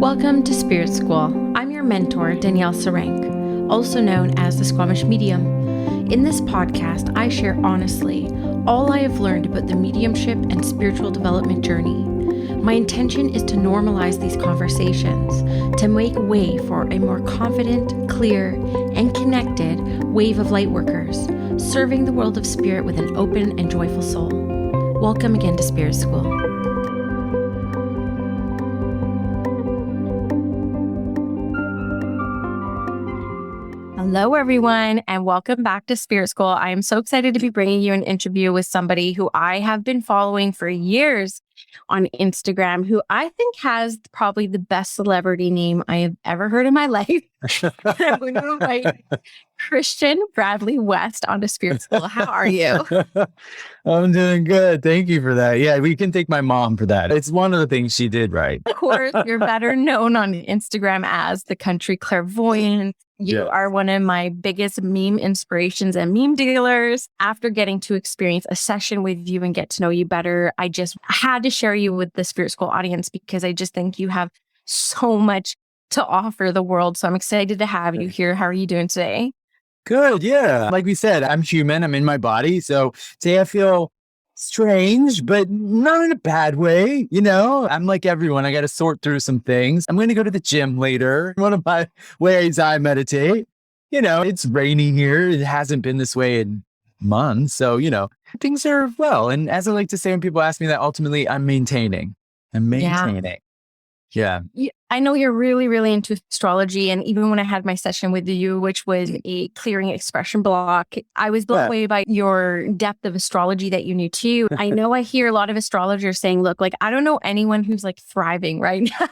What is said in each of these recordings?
Welcome to Spirit School. I'm your mentor, Danielle Sarank, also known as the Squamish Medium. In this podcast, I share honestly all I have learned about the mediumship and spiritual development journey. My intention is to normalize these conversations, to make way for a more confident, clear, and connected wave of lightworkers, serving the world of spirit with an open and joyful soul. Welcome again to Spirit School. Hello, everyone, and welcome back to Spirit School. I am so excited to be bringing you an interview with somebody who I have been following for years on Instagram, who I think has probably the best celebrity name I have ever heard in my life. I'm going to invite Christian Bradley West onto Spirit School. How are you? I'm doing good. Thank you for that. Yeah, we can thank my mom for that. It's one of the things she did right. Of course, you're better known on Instagram as the Country Clairvoyant. You are one of my biggest meme inspirations and meme dealers. After getting to experience a session with you and get to know you better, I just had to share you with the Spirit School audience because I just think you have so much to offer the world. So I'm excited to have you here. How are you doing today? Good. Yeah. Like we said, I'm human. I'm in my body. So today I feel strange, but not in a bad way. You know, I'm like everyone. I got to sort through some things. I'm going to go to the gym later. One of my ways I meditate. You know, it's rainy here. It hasn't been this way in months. So, you know, things are well. And as I like to say, when people ask me that, ultimately, I'm maintaining. Yeah. I know you're really, really into astrology. And even when I had my session with you, which was a clearing expression block, I was blown away by your depth of astrology that you knew too. I know I hear a lot of astrologers saying, look, like, I don't know anyone who's like thriving right now.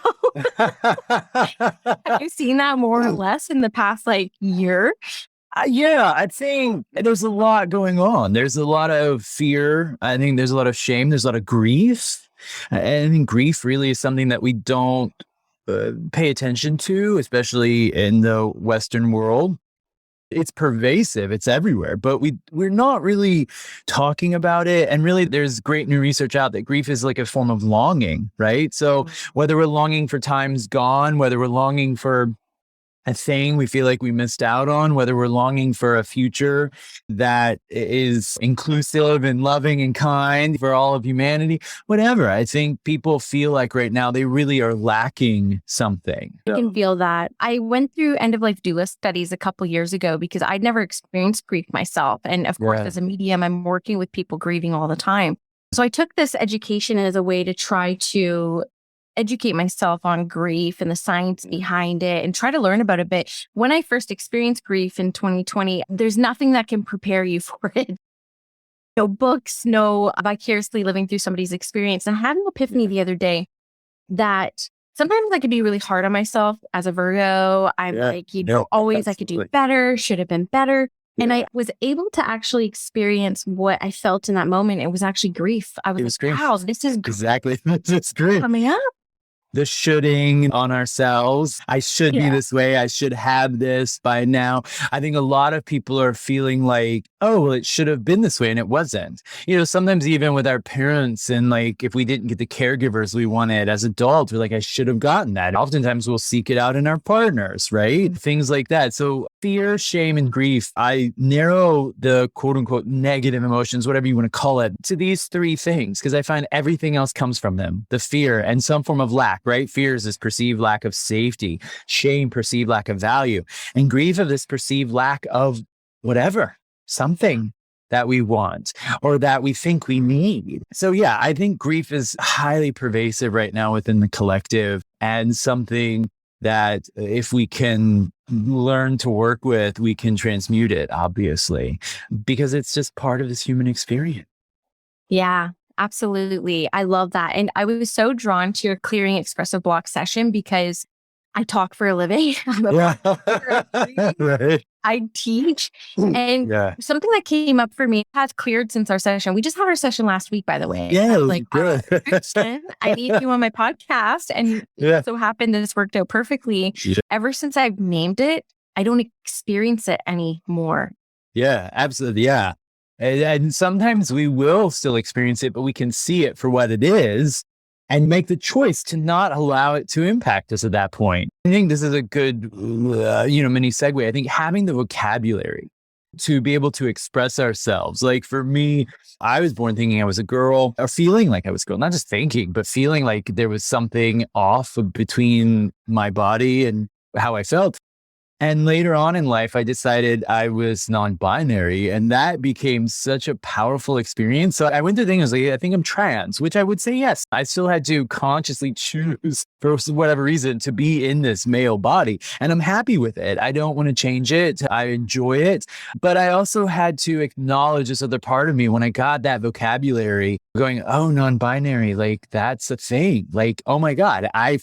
Have you seen that more or less in the past like year? Yeah, I think there's a lot going on. There's a lot of fear. I think there's a lot of shame. There's a lot of grief. And I think grief really is something that we don't pay attention to, especially in the Western world. It's pervasive. It's everywhere, but we're not really talking about it. And really, there's great new research out that grief is like a form of longing, right? So whether we're longing for times gone, whether we're longing for a thing we feel like we missed out on, whether we're longing for a future that is inclusive and loving and kind for all of humanity, whatever. I think people feel like right now they really are lacking something. I can feel that. I went through end-of-life doula studies a couple years ago because I'd never experienced grief myself. And of course, as a medium, I'm working with people grieving all the time. So I took this education as a way to try to educate myself on grief and the science behind it and try to learn about it a bit. When I first experienced grief in 2020, there's nothing that can prepare you for it. No books, no vicariously living through somebody's experience. And I had an epiphany the other day that sometimes I could be really hard on myself as a Virgo. I'm always I could do better, should have been better. And I was able to actually experience what I felt in that moment. It was actually grief. I was like, wow, this is exactly this grief coming up. The shoulding on ourselves. I should be this way. I should have this by now. I think a lot of people are feeling like, oh, well, it should have been this way and it wasn't. You know, sometimes even with our parents and like if we didn't get the caregivers we wanted as adults, we're like, I should have gotten that. Oftentimes we'll seek it out in our partners, right? Things like that. So fear, shame, and grief, I narrow the quote unquote negative emotions, whatever you want to call it, to these three things because I find everything else comes from them. The fear and some form of lack. Right? Fear is this perceived lack of safety, shame, perceived lack of value, and grief of this perceived lack of whatever, something that we want or that we think we need. So yeah, I think grief is highly pervasive right now within the collective and something that if we can learn to work with, we can transmute it, obviously, because it's just part of this human experience. Yeah. Absolutely. I love that. And I was so drawn to your clearing expressive block session because I talk for a living. Right. I teach. And something that came up for me has cleared since our session. We just had our session last week, by the way. Yeah, like, good. I need you on my podcast. And it so happened that this worked out perfectly. Yeah. Ever since I've named it, I don't experience it anymore. Yeah, absolutely. Yeah. And sometimes we will still experience it, but we can see it for what it is. and make the choice to not allow it to impact us at that point. I think this is a good, mini segue. I think having the vocabulary to be able to express ourselves. Like for me, I was born thinking I was a girl, or feeling like I was a girl, not just thinking, but feeling like there was something off between my body and how I felt. And later on in life, I decided I was non-binary, and that became such a powerful experience. So I went through things like, I think I'm trans, which I would say, yes, I still had to consciously choose for whatever reason to be in this male body. And I'm happy with it. I don't want to change it. I enjoy it. But I also had to acknowledge this other part of me when I got that vocabulary going, oh, non-binary, like that's a thing. Like, oh my God, I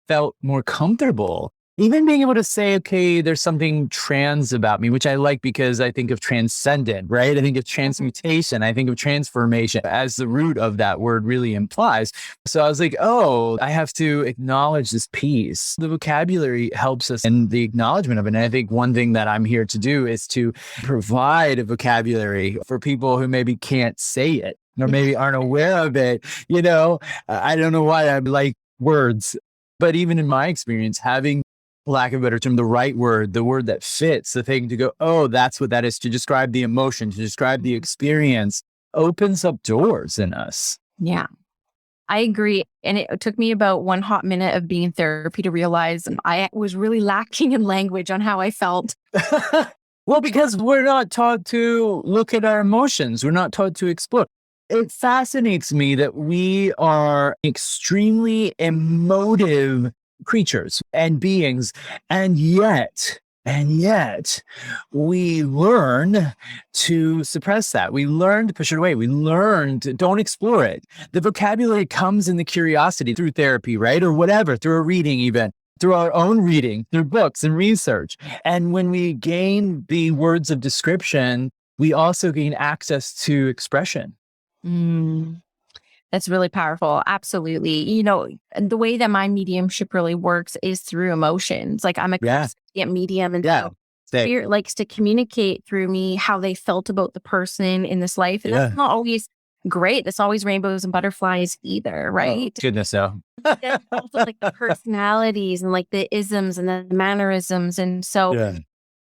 felt more comfortable. Even being able to say, okay, there's something trans about me, which I like because I think of transcendent, right? I think of transmutation. I think of transformation as the root of that word really implies. So I was like, oh, I have to acknowledge this piece. The vocabulary helps us in the acknowledgement of it. And I think one thing that I'm here to do is to provide a vocabulary for people who maybe can't say it or maybe aren't aware of it. I don't know why I like words, but even in my experience, having, lack of a better term, the right word, the word that fits the thing to go, oh, that's what that is, to describe the emotion, to describe the experience, opens up doors in us. Yeah, I agree. And it took me about one hot minute of being in therapy to realize I was really lacking in language on how I felt. Well, because we're not taught to look at our emotions. We're not taught to explore. It fascinates me that we are extremely emotive creatures and beings, and yet we learn to suppress that. We learn to push it away. We learn to don't explore it. The vocabulary comes in the curiosity through therapy, right? Or whatever, through a reading, even through our own reading, through books and research. And when we gain the words of description, we also gain access to expression. That's really powerful. Absolutely. The way that my mediumship really works is through emotions. Like I'm a medium, and so spirit likes to communicate through me how they felt about the person in this life. And that's not always great. That's always rainbows and butterflies either, right? Oh, goodness, no. There's also like the personalities and like the isms and the mannerisms. And so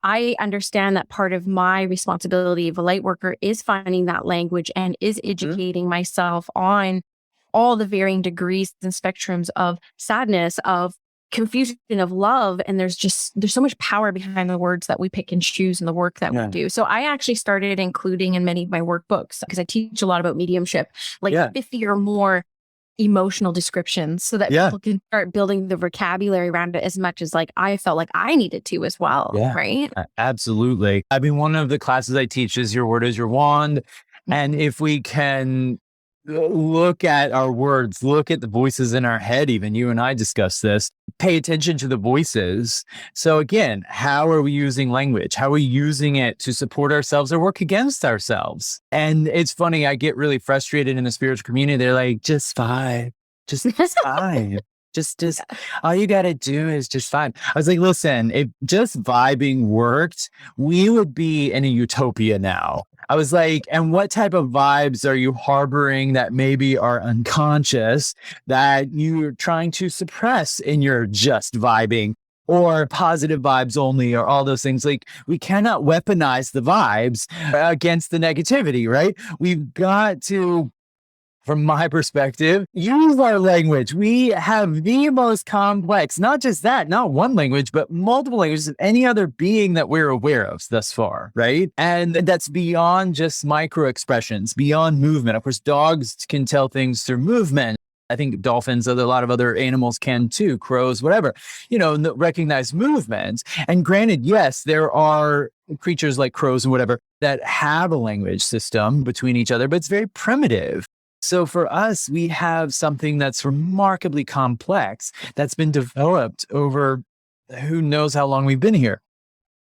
I understand that part of my responsibility of a light worker is finding that language and is educating myself on all the varying degrees and spectrums of sadness, of confusion, of love. And there's so much power behind the words that we pick and choose in the work that we do. So I actually started including in many of my workbooks, because I teach a lot about mediumship, 50 or more emotional descriptions, so that people can start building the vocabulary around it as much as like I felt like I needed to as well. Right? Absolutely. I mean, one of the classes I teach is your word is your wand. And if we can look at our words, look at the voices in our head, even you and I discussed this, pay attention to the voices. So again, how are we using language? How are we using it to support ourselves or work against ourselves? And it's funny, I get really frustrated in the spiritual community. They're like, just vibe, just vibe. Just all you got to do is just vibe. I was like, listen, if just vibing worked, we would be in a utopia now. I was like, and what type of vibes are you harboring that maybe are unconscious that you're trying to suppress in your just vibing, or positive vibes only, or all those things? Like, we cannot weaponize the vibes against the negativity, right? We've got to, from my perspective, use our language. We have the most complex, not just that, not one language, but multiple languages of any other being that we're aware of thus far, right? And that's beyond just micro expressions, beyond movement. Of course, dogs can tell things through movement. I think dolphins, a lot of other animals can too, crows, whatever, recognize movement. And granted, yes, there are creatures like crows and whatever that have a language system between each other, but it's very primitive. So for us, we have something that's remarkably complex that's been developed over who knows how long we've been here.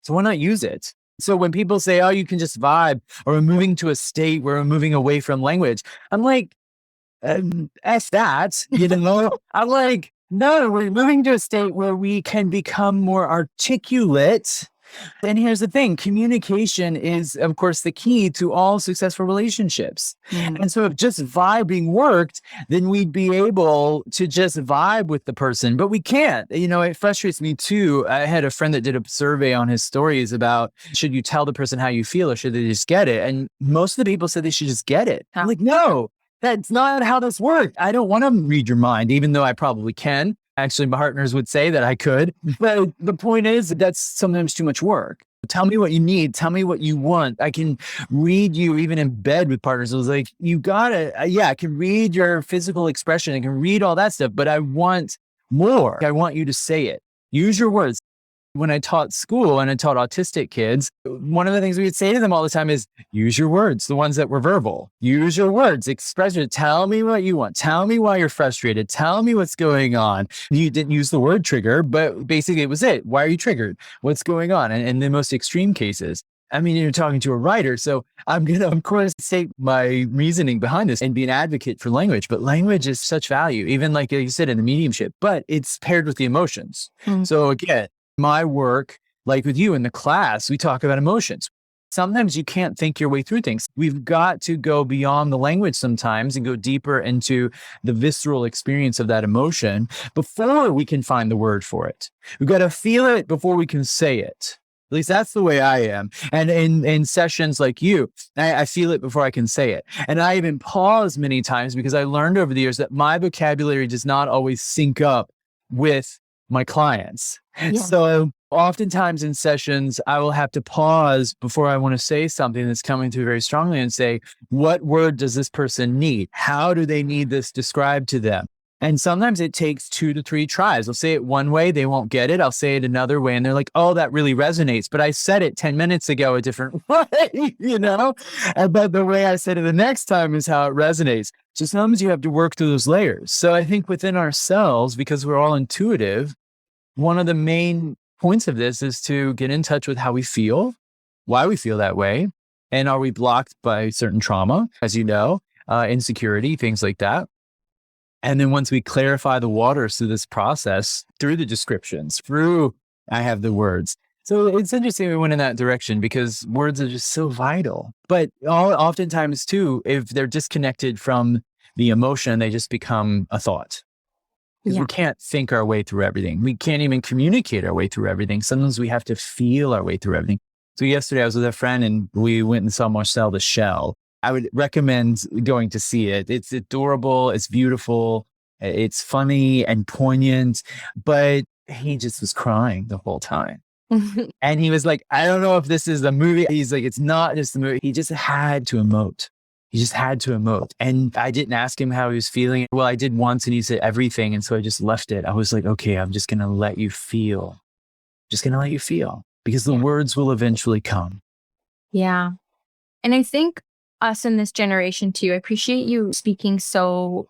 So why not use it? So when people say, oh, you can just vibe, or we're moving to a state where we're moving away from language, I'm like, F that, I'm like, no, we're moving to a state where we can become more articulate And here's the thing, communication is, of course, the key to all successful relationships. And so if just vibing worked, then we'd be able to just vibe with the person, but we can't. It frustrates me too. I had a friend that did a survey on his stories about, should you tell the person how you feel or should they just get it? And most of the people said they should just get it. I'm like, no, that's not how this works. I don't want to read your mind, even though I probably can. Actually, my partners would say that I could. But the point is that that's sometimes too much work. Tell me what you need. Tell me what you want. I can read you even in bed with partners. It was like, you gotta, I can read your physical expression. I can read all that stuff, but I want more. I want you to say it. Use your words. When I taught school and I taught autistic kids, one of the things we would say to them all the time is use your words, the ones that were verbal. Use your words, express it. Tell me what you want. Tell me why you're frustrated. Tell me what's going on. You didn't use the word trigger, but basically it was it. Why are you triggered? What's going on? And in the most extreme cases, I mean, you're talking to a writer, so I'm going to, of course, take my reasoning behind this and be an advocate for language. But language is such value, even like you said, in the mediumship, but it's paired with the emotions. So again, my work, like with you in the class, we talk about emotions. Sometimes you can't think your way through things. We've got to go beyond the language sometimes and go deeper into the visceral experience of that emotion before we can find the word for it. We've got to feel it before we can say it. At least that's the way I am. And in sessions like you, I feel it before I can say it. And I even pause many times because I learned over the years that my vocabulary does not always sync up with my clients. Yeah. So oftentimes in sessions, I will have to pause before I want to say something that's coming through very strongly and say, what word does this person need? How do they need this described to them? And sometimes it takes 2 to 3 tries. I'll say it one way, they won't get it. I'll say it another way, and they're like, oh, that really resonates. But I said it 10 minutes ago a different way, But the way I said it the next time is how it resonates. So sometimes you have to work through those layers. So I think within ourselves, because we're all intuitive, one of the main points of this is to get in touch with how we feel, why we feel that way, and are we blocked by certain trauma, as you know, insecurity, things like that. And then once we clarify the waters through this process, through the descriptions, through I have the words. So it's interesting we went in that direction because words are just so vital. But oftentimes too, if they're disconnected from the emotion, they just become a thought. Because we can't think our way through everything. We can't even communicate our way through everything. Sometimes we have to feel our way through everything. So yesterday I was with a friend and we went and saw Marcel the Shell. I would recommend going to see it. It's adorable. It's beautiful. It's funny and poignant, but he just was crying the whole time. And he was like, I don't know if this is a movie. He's like, it's not just a movie. He just had to emote. He just had to emote. And I didn't ask him how he was feeling. Well, I did once and he said everything. And so I just left it. I was like, okay, I'm just going to let you feel. Just going to let you feel because the words will eventually come. Yeah. And I think us in this generation too, I appreciate you speaking so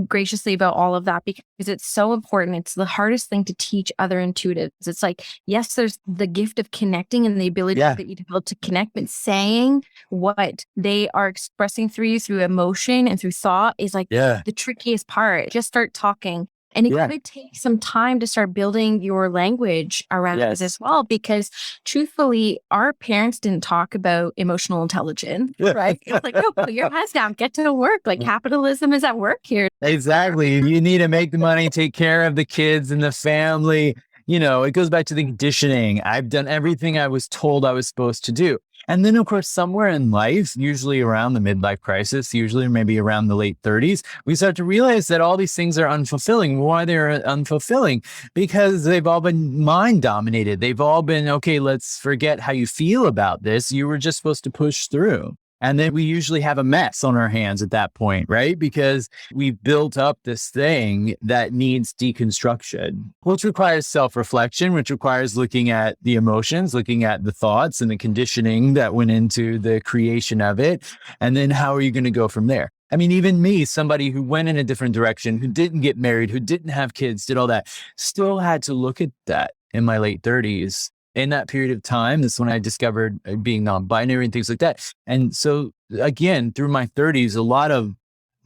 graciously about all of that because it's so important. It's the hardest thing to teach other intuitives. It's like, yes, there's the gift of connecting and the ability that you develop to connect, but saying what they are expressing through you through emotion and through thought is like the trickiest part. Just start talking. And it could take some time to start building your language around this as well, because truthfully, our parents didn't talk about emotional intelligence, right? It's like, no, put your hands down, get to work. Like capitalism is at work here. Exactly. You need to make the money, take care of the kids and the family. It goes back to the conditioning. I've done everything I was told I was supposed to do. And then, of course, somewhere in life, usually around the midlife crisis, usually maybe around the late 30s, we start to realize that all these things are unfulfilling. Why they're unfulfilling? Because they've all been mind dominated. They've all been, okay, let's forget how you feel about this. You were just supposed to push through. And then we usually have a mess on our hands at that point, right? Because we've built up this thing that needs deconstruction, which requires self-reflection, which requires looking at the emotions, looking at the thoughts and the conditioning that went into the creation of it. And then how are you going to go from there? I mean, even me, somebody who went in a different direction, who didn't get married, who didn't have kids, did all that, still had to look at that in my late 30s. In that period of time, that's when I discovered being non-binary and things like that. And so again, through my 30s, a lot of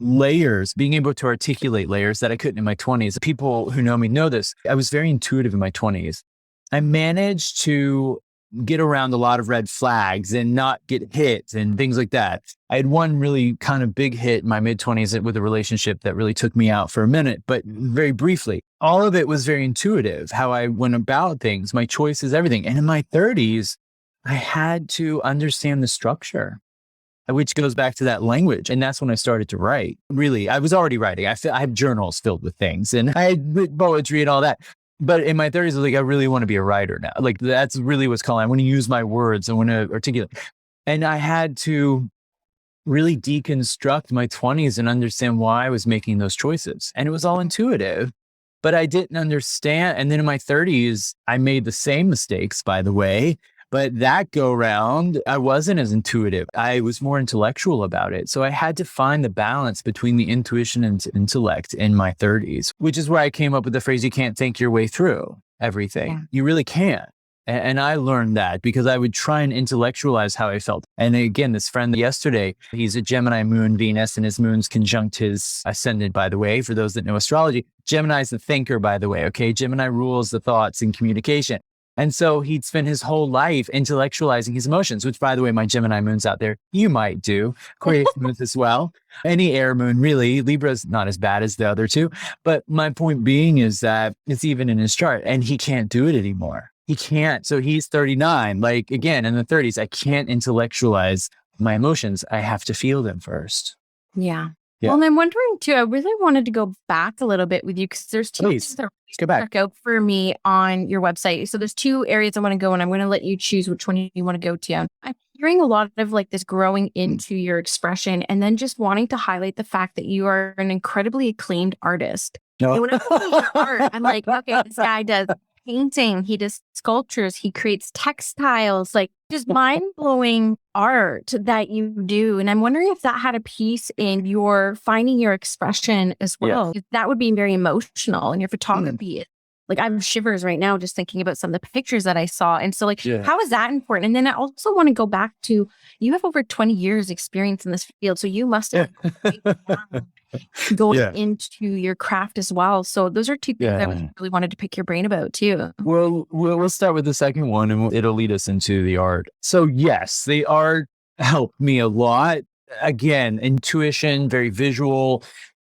layers, being able to articulate layers that I couldn't in my 20s. People who know me know this. I was very intuitive in my 20s. I managed to get around a lot of red flags and not get hit and things like that. I had one really kind of big hit in my mid-20s with a relationship that really took me out for a minute, but very briefly. All of it was very intuitive, how I went about things, my choices, everything. And in my 30s, I had to understand the structure, which goes back to that language. And that's when I started to write. Really, I was already writing. I have journals filled with things and I had written poetry and all that. But in my 30s, I was like, I really want to be a writer now. Like that's really what's calling. I want to use my words. I want to articulate. And I had to really deconstruct my 20s and understand why I was making those choices. And it was all intuitive, but I didn't understand. And then in my 30s, I made the same mistakes, by the way. But that go round, I wasn't as intuitive. I was more intellectual about it. So I had to find the balance between the intuition and intellect in my 30s, which is where I came up with the phrase, you can't think your way through everything. Yeah. You really can't. And I learned that because I would try and intellectualize how I felt. And again, this friend yesterday, he's a Gemini moon, Venus, and his moon's conjunct his ascendant, by the way, for those that know astrology. Gemini is the thinker, by the way. Okay. Gemini rules the thoughts and communication. And so he'd spent his whole life intellectualizing his emotions, which, by the way, my Gemini moons out there, you might do. Aquarius moons as well. Any air moon, really. Libra's not as bad as the other two. But my point being is that it's even in his chart and he can't do it anymore. He can't. So he's 39. Like, again, in the 30s, I can't intellectualize my emotions. I have to feel them first. Yeah. Yeah. Well, and I'm wondering too, I really wanted to go back a little bit with you because there's two things that stuck out for me on your website. So there's two areas I want to go and I'm going to let you choose which one you want to go to. I'm hearing a lot of like this growing into your expression and then just wanting to highlight the fact that you are an incredibly acclaimed artist. No. And when I look at your art, I'm like, okay, this guy does painting, he does sculptures, he creates textiles, like just mind-blowing art that you do. And I'm wondering if that had a piece in your finding your expression as well. Yeah. That would be very emotional in your photography. Like I have shivers right now just thinking about some of the pictures that I saw. And so like, how is that important? And then I also want to go back to, you have over 20 years experience in this field. So you must have going into your craft as well. So those are two things I really wanted to pick your brain about too. Well, we'll start with the second one and it'll lead us into the art. So yes, the art helped me a lot. Again, intuition, very visual.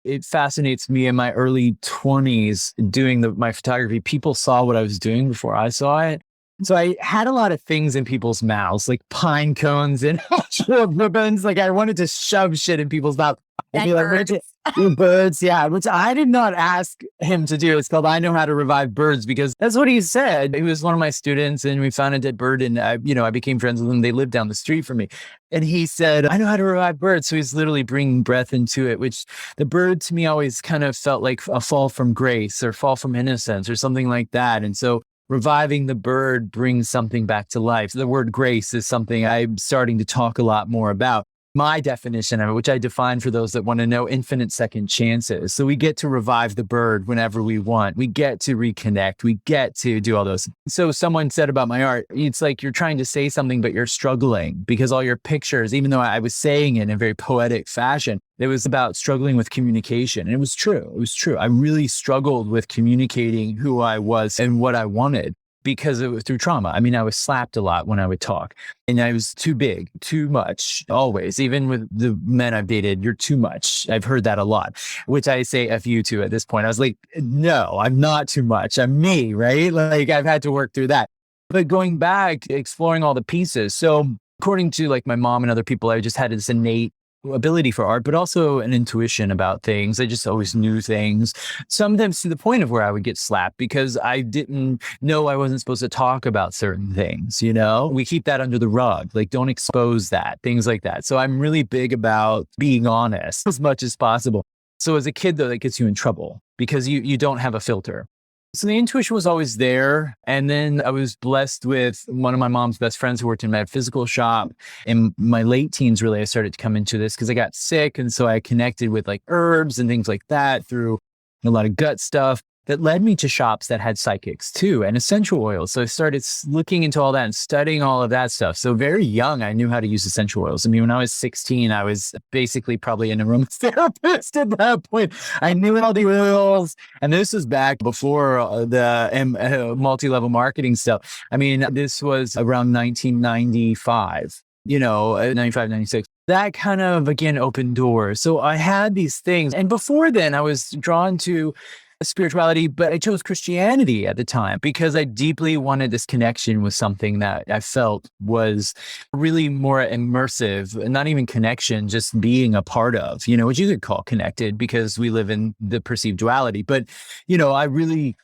It fascinates me in my early 20s doing my photography. People saw what I was doing before I saw it. So I had a lot of things in people's mouths, like pine cones and ribbons. Like I wanted to shove shit in people's mouths. I'd be like, birds, yeah, which I did not ask him to do. It's called I Know How to Revive Birds because that's what he said. He was one of my students and we found a dead bird and I became friends with him. They lived down the street from me. And he said, I know how to revive birds. So he's literally bringing breath into it, which the bird to me always kind of felt like a fall from grace or fall from innocence or something like that. And so reviving the bird brings something back to life. The word grace is something I'm starting to talk a lot more about. My definition of it, which I define for those that want to know, infinite second chances. So we get to revive the bird whenever we want. We get to reconnect. We get to do all those. So someone said about my art, it's like you're trying to say something, but you're struggling because all your pictures, even though I was saying it in a very poetic fashion, it was about struggling with communication. And it was true. It was true. I really struggled with communicating who I was and what I wanted. Because it was through trauma. I mean, I was slapped a lot when I would talk and I was too big, too much, always. Even with the men I've dated, you're too much. I've heard that a lot, which I say F you to at this point. I was like, no, I'm not too much. I'm me, right? Like I've had to work through that. But going back, exploring all the pieces. So according to like my mom and other people, I just had this innate ability for art, but also an intuition about things. I just always knew things, sometimes to the point of where I would get slapped because I didn't know I wasn't supposed to talk about certain things. We keep that under the rug, like don't expose that, things like that. So I'm really big about being honest as much as possible. So as a kid though, that gets you in trouble because you don't have a filter. So the intuition was always there. And then I was blessed with one of my mom's best friends who worked in a metaphysical shop. In my late teens, really, I started to come into this because I got sick. And so I connected with like herbs and things like that through a lot of gut stuff. that led me to shops that had psychics too, and essential oils. So I started looking into all that and studying all of that stuff. So very young, I knew how to use essential oils. I mean, when I was 16, I was basically probably an aromatherapist at that point. I knew all the oils. And this was back before the multi-level marketing stuff. I mean, this was around 1995, 95, 96. That kind of, again, opened doors. So I had these things. And before then, I was drawn to spirituality, but I chose Christianity at the time because I deeply wanted this connection with something that I felt was really more immersive, not even connection, just being a part of, what you could call connected because we live in the perceived duality. But, I really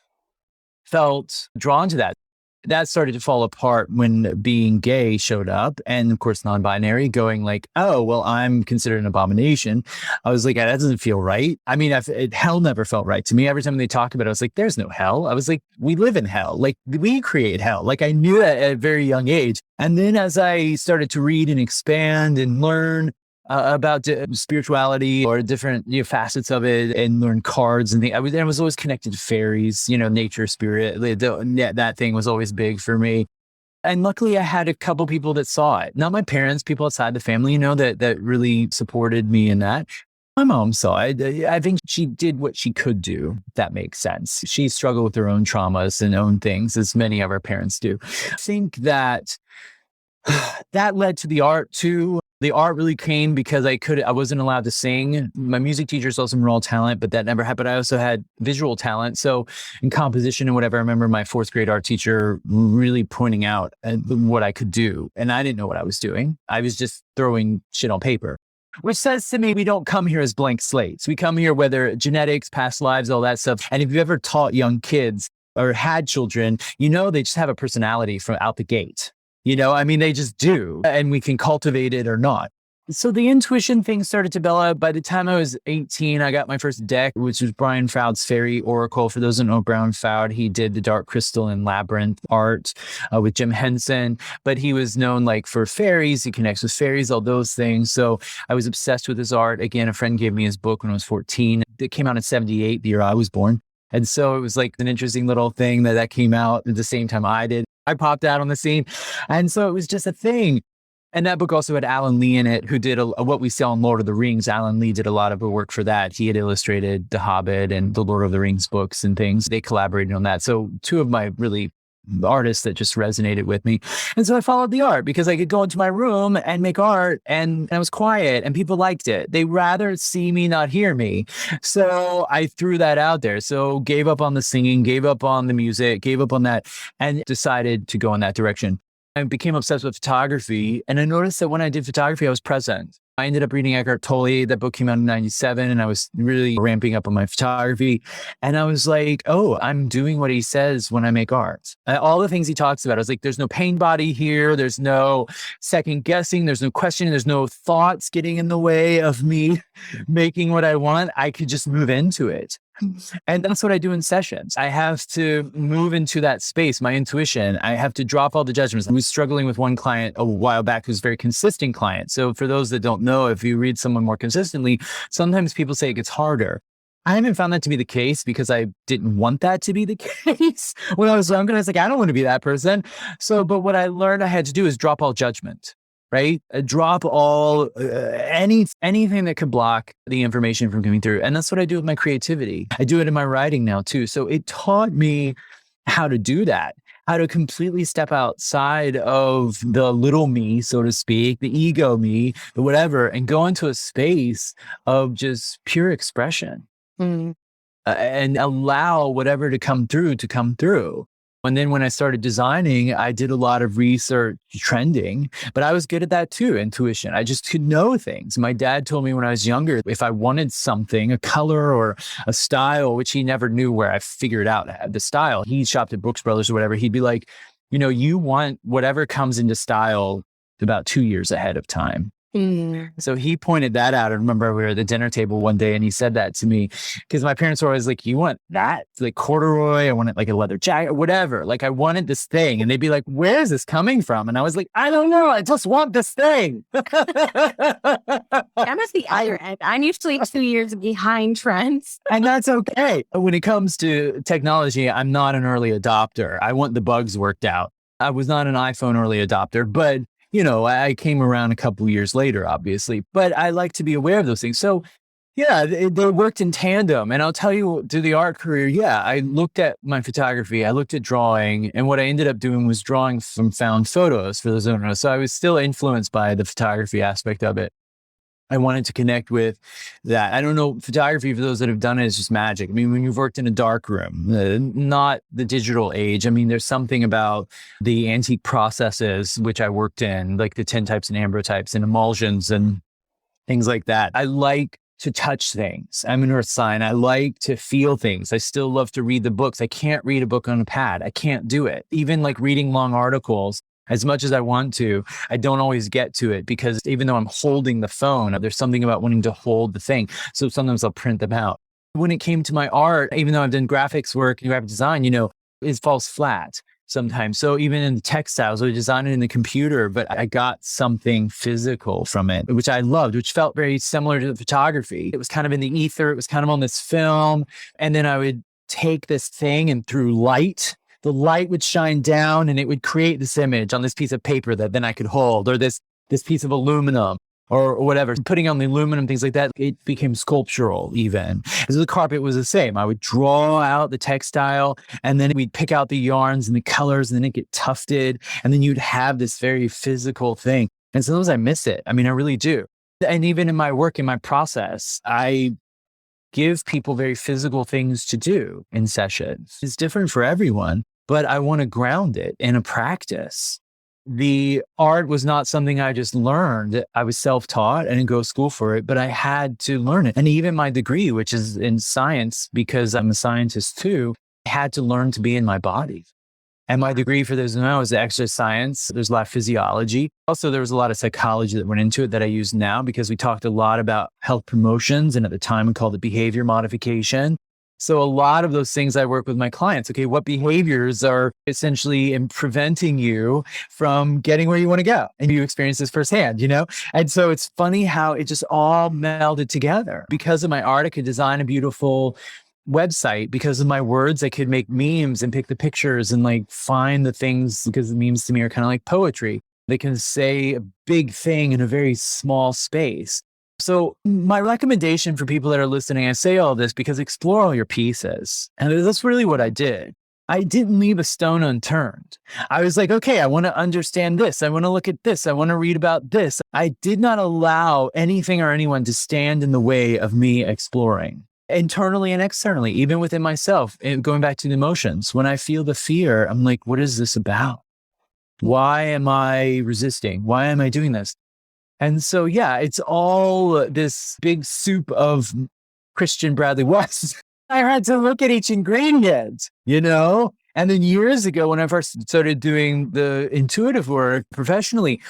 felt drawn to that. That started to fall apart when being gay showed up, and of course non-binary, going like, oh, well, I'm considered an abomination. I was like, that doesn't feel right. I mean, hell never felt right to me. Every time they talk about it, I was like, there's no hell. I was like, we live in hell. Like, we create hell. Like, I knew that at a very young age. And then as I started to read and expand and learn about spirituality or different facets of it, and learn cards and things. I was always connected to fairies, nature, spirit. That thing was always big for me. And luckily I had a couple people that saw it. Not my parents, people outside the family, that really supported me in that. My mom saw it. I think she did what she could do, if that makes sense. She struggled with her own traumas and own things, as many of our parents do. I think that led to the art too. The art really came because I wasn't allowed to sing. My music teacher saw some raw talent, but that never happened. I also had visual talent. So in composition and whatever, I remember my 4th grade art teacher really pointing out what I could do. And I didn't know what I was doing. I was just throwing shit on paper, which says to me, we don't come here as blank slates. We come here, whether genetics, past lives, all that stuff. And if you've ever taught young kids or had children, they just have a personality from out the gate. They just do, and we can cultivate it or not. So the intuition thing started to develop. By the time I was 18, I got my first deck, which was Brian Froud's Fairy Oracle. For those who know Brian Froud, he did the Dark Crystal and Labyrinth art with Jim Henson, but he was known for fairies. He connects with fairies, all those things. So I was obsessed with his art. Again, a friend gave me his book when I was 14. It came out in 78, the year I was born. And so it was an interesting little thing that came out at the same time I did. I popped out on the scene. And so it was just a thing. And that book also had Alan Lee in it, who did what we saw in Lord of the Rings. Alan Lee did a lot of the work for that. He had illustrated The Hobbit and the Lord of the Rings books and things. They collaborated on that. So 2 of my really artists that just resonated with me. And so I followed the art because I could go into my room and make art, and I was quiet and people liked it. They rather see me, not hear me. So I threw that out there. So gave up on the singing, gave up on the music, gave up on that, and decided to go in that direction. I became obsessed with photography, and I noticed that when I did photography, I was present. I ended up reading Eckhart Tolle. That book came out in 97, and I was really ramping up on my photography. And I was like, oh, I'm doing what he says when I make art. All the things he talks about, I was like, there's no pain body here. There's no second guessing. There's no questioning. There's no thoughts getting in the way of me making what I want. I could just move into it. And that's what I do in sessions. I have to move into that space, my intuition. I have to drop all the judgments. I was struggling with one client a while back who's a very consistent client. So for those that don't know, if you read someone more consistently, sometimes people say it gets harder. I haven't found that to be the case because I didn't want that to be the case. When I was younger, I was like, I don't want to be that person. But what I learned I had to do is drop all judgment. Right? Drop all, anything that could block the information from coming through. And that's what I do with my creativity. I do it in my writing now too. So it taught me how to do that, how to completely step outside of the little me, so to speak, the ego me, the whatever, and go into a space of just pure expression and allow whatever to come through. And then when I started designing, I did a lot of research trending, but I was good at that too, intuition. I just could know things. My dad told me when I was younger, if I wanted something, a color or a style, which he never knew where I figured out the style. He shopped at Brooks Brothers or whatever. He'd be like, you want whatever comes into style about 2 years ahead of time. So he pointed that out. I remember we were at the dinner table one day and he said that to me because my parents were always like, you want that? It's like corduroy. I wanted like a leather jacket, whatever. Like I wanted this thing. And they'd be like, where is this coming from? And I was like, I don't know. I just want this thing. I'm at the other end. I'm usually 2 years behind trends. And that's okay. When it comes to technology, I'm not an early adopter. I want the bugs worked out. I was not an iPhone early adopter, but I came around a couple of years later, obviously, but I like to be aware of those things. So yeah, they worked in tandem. And I'll tell you, through the art career, yeah, I looked at my photography, I looked at drawing, and what I ended up doing was drawing from found photos for those owners. So I was still influenced by the photography aspect of it. I wanted to connect with that. I don't know, photography, for those that have done it, is just magic. I mean, when you've worked in a dark room, not the digital age, I mean, there's something about the antique processes, which I worked in, like the tintypes and ambrotypes and emulsions and things like that. I like to touch things. I'm an earth sign. I like to feel things. I still love to read the books. I can't read a book on a pad. I can't do it. Even like reading long articles, as much as I want to, I don't always get to it because even though I'm holding the phone, there's something about wanting to hold the thing. So sometimes I'll print them out. When it came to my art, even though I've done graphics work and graphic design, it falls flat sometimes. So even in the textiles, I would design it in the computer, but I got something physical from it, which I loved, which felt very similar to the photography. It was kind of in the ether. It was kind of on this film. And then I would take this thing and through light, the light would shine down and it would create this image on this piece of paper that then I could hold, or this piece of aluminum or whatever. Putting on the aluminum, things like that, it became sculptural even. As the carpet was the same. I would draw out the textile and then we'd pick out the yarns and the colors and then it get tufted. And then you'd have this very physical thing. And sometimes I miss it. I mean, I really do. And even in my work, in my process, I give people very physical things to do in sessions. It's different for everyone, but I want to ground it in a practice. The art was not something I just learned. I was self-taught. I didn't go to school for it, but I had to learn it. And even my degree, which is in science, because I'm a scientist too, I had to learn to be in my body. And my degree, for those who know, is exercise science. There's a lot of physiology. Also, there was a lot of psychology that went into it that I use now because we talked a lot about health promotions. And at the time, we called it behavior modification. So a lot of those things I work with my clients. Okay, what behaviors are essentially preventing you from getting where you want to go? And you experience this firsthand, And so it's funny how it just all melded together. Because of my art, I could design a beautiful website. Because of my words, I could make memes and pick the pictures and like find the things, because the memes to me are kind of like poetry. They can say a big thing in a very small space. So my recommendation for people that are listening, I say all this because explore all your pieces. And that's really what I did. I didn't leave a stone unturned. I was like, okay, I want to understand this. I want to look at this. I want to read about this. I did not allow anything or anyone to stand in the way of me exploring. Internally and externally, even within myself, going back to the emotions. When I feel the fear, I'm like, what is this about? Why am I resisting? Why am I doing this? And so, yeah, it's all this big soup of Christian Bradley West. I had to look at each ingredient, And then years ago, when I first started doing the intuitive work professionally,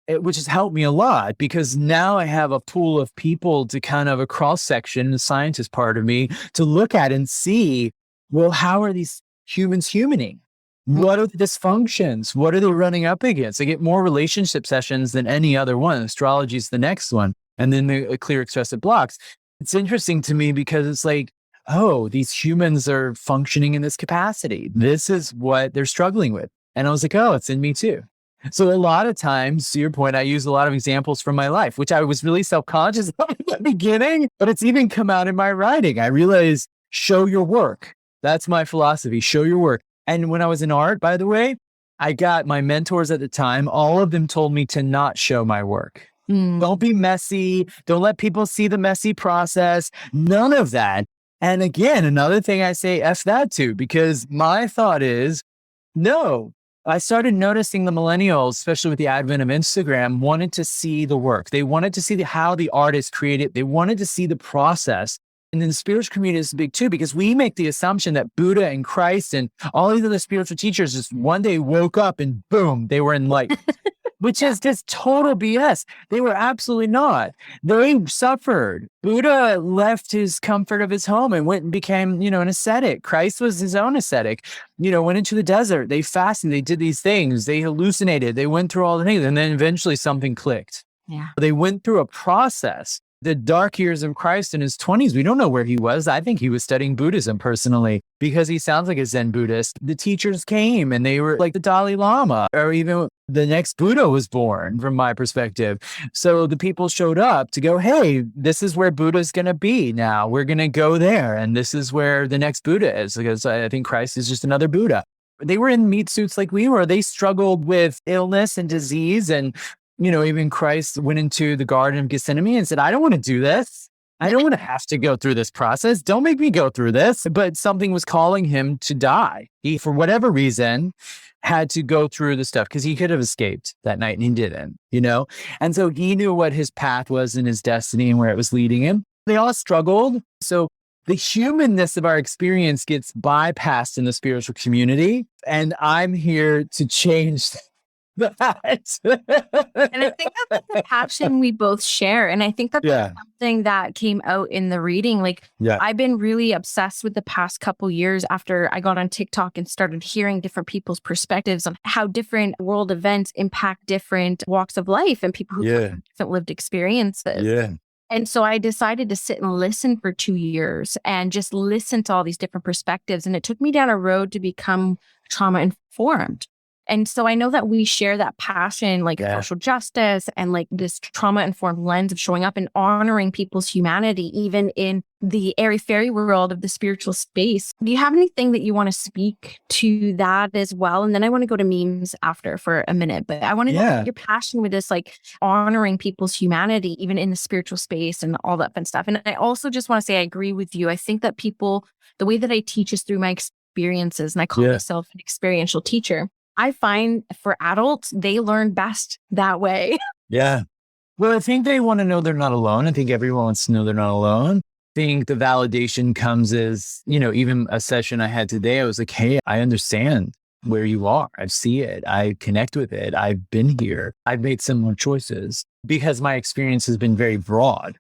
which has helped me a lot because now I have a pool of people to kind of a cross section, the scientist part of me, to look at and see, well, how are these humans humaning? What are the dysfunctions? What are they running up against? I get more relationship sessions than any other one. Astrology is the next one. And then the clear expressive blocks. It's interesting to me because it's like, oh, these humans are functioning in this capacity. This is what they're struggling with. And I was like, oh, it's in me too. So a lot of times, to your point, I use a lot of examples from my life, which I was really self-conscious of in the beginning, but it's even come out in my writing. I realized, show your work. That's my philosophy. Show your work. And when I was in art, by the way, I got my mentors at the time. All of them told me to not show my work. Don't be messy. Don't let people see the messy process. None of that. And again, another thing I say F that to, because my thought is, no. I started noticing the millennials, especially with the advent of Instagram, wanted to see the work. They wanted to see how the art is created. They wanted to see the process. And then the spiritual community is big too, because we make the assumption that Buddha and Christ and all these other spiritual teachers just one day woke up and boom, they were enlightened. which is just total BS. They were absolutely not. They suffered. Buddha left his comfort of his home and went and became, an ascetic. Christ was his own ascetic, went into the desert. They fasted. They did these things. They hallucinated. They went through all the things. And then eventually something clicked. Yeah. They went through a process. The dark years of Christ in his 20s, we don't know where he was. I think he was studying Buddhism personally because he sounds like a Zen Buddhist. The teachers came and they were like the Dalai Lama, or even the next Buddha was born from my perspective. So the people showed up to go, hey, this is where Buddha's going to be now. We're going to go there. And this is where the next Buddha is, because I think Christ is just another Buddha. They were in meat suits like we were. They struggled with illness and disease, and even Christ went into the Garden of Gethsemane and said, I don't want to do this. I don't want to have to go through this process. Don't make me go through this. But something was calling him to die. He, for whatever reason, had to go through the stuff because he could have escaped that night and he didn't, And so he knew what his path was and his destiny and where it was leading him. They all struggled. So the humanness of our experience gets bypassed in the spiritual community. And I'm here to change that. And I think that's the passion we both share. And I think that's something that came out in the reading. I've been really obsessed with the past couple years after I got on TikTok and started hearing different people's perspectives on how different world events impact different walks of life and people who have different lived experiences. Yeah. And so I decided to sit and listen for 2 years and just listen to all these different perspectives. And it took me down a road to become trauma informed. And so I know that we share that passion, social justice and this trauma-informed lens of showing up and honoring people's humanity, even in the airy-fairy world of the spiritual space. Do you have anything that you want to speak to that as well? And then I want to go to memes after for a minute, but I want to know your passion with this, honoring people's humanity, even in the spiritual space and all that fun stuff. And I also just want to say, I agree with you. I think that people, the way that I teach is through my experiences, and I call myself an experiential teacher. I find for adults, they learn best that way. Yeah. Well, I think they want to know they're not alone. I think everyone wants to know they're not alone. I think the validation comes as, even a session I had today, I was like, hey, I understand where you are. I see it. I connect with it. I've been here. I've made similar choices because my experience has been very broad.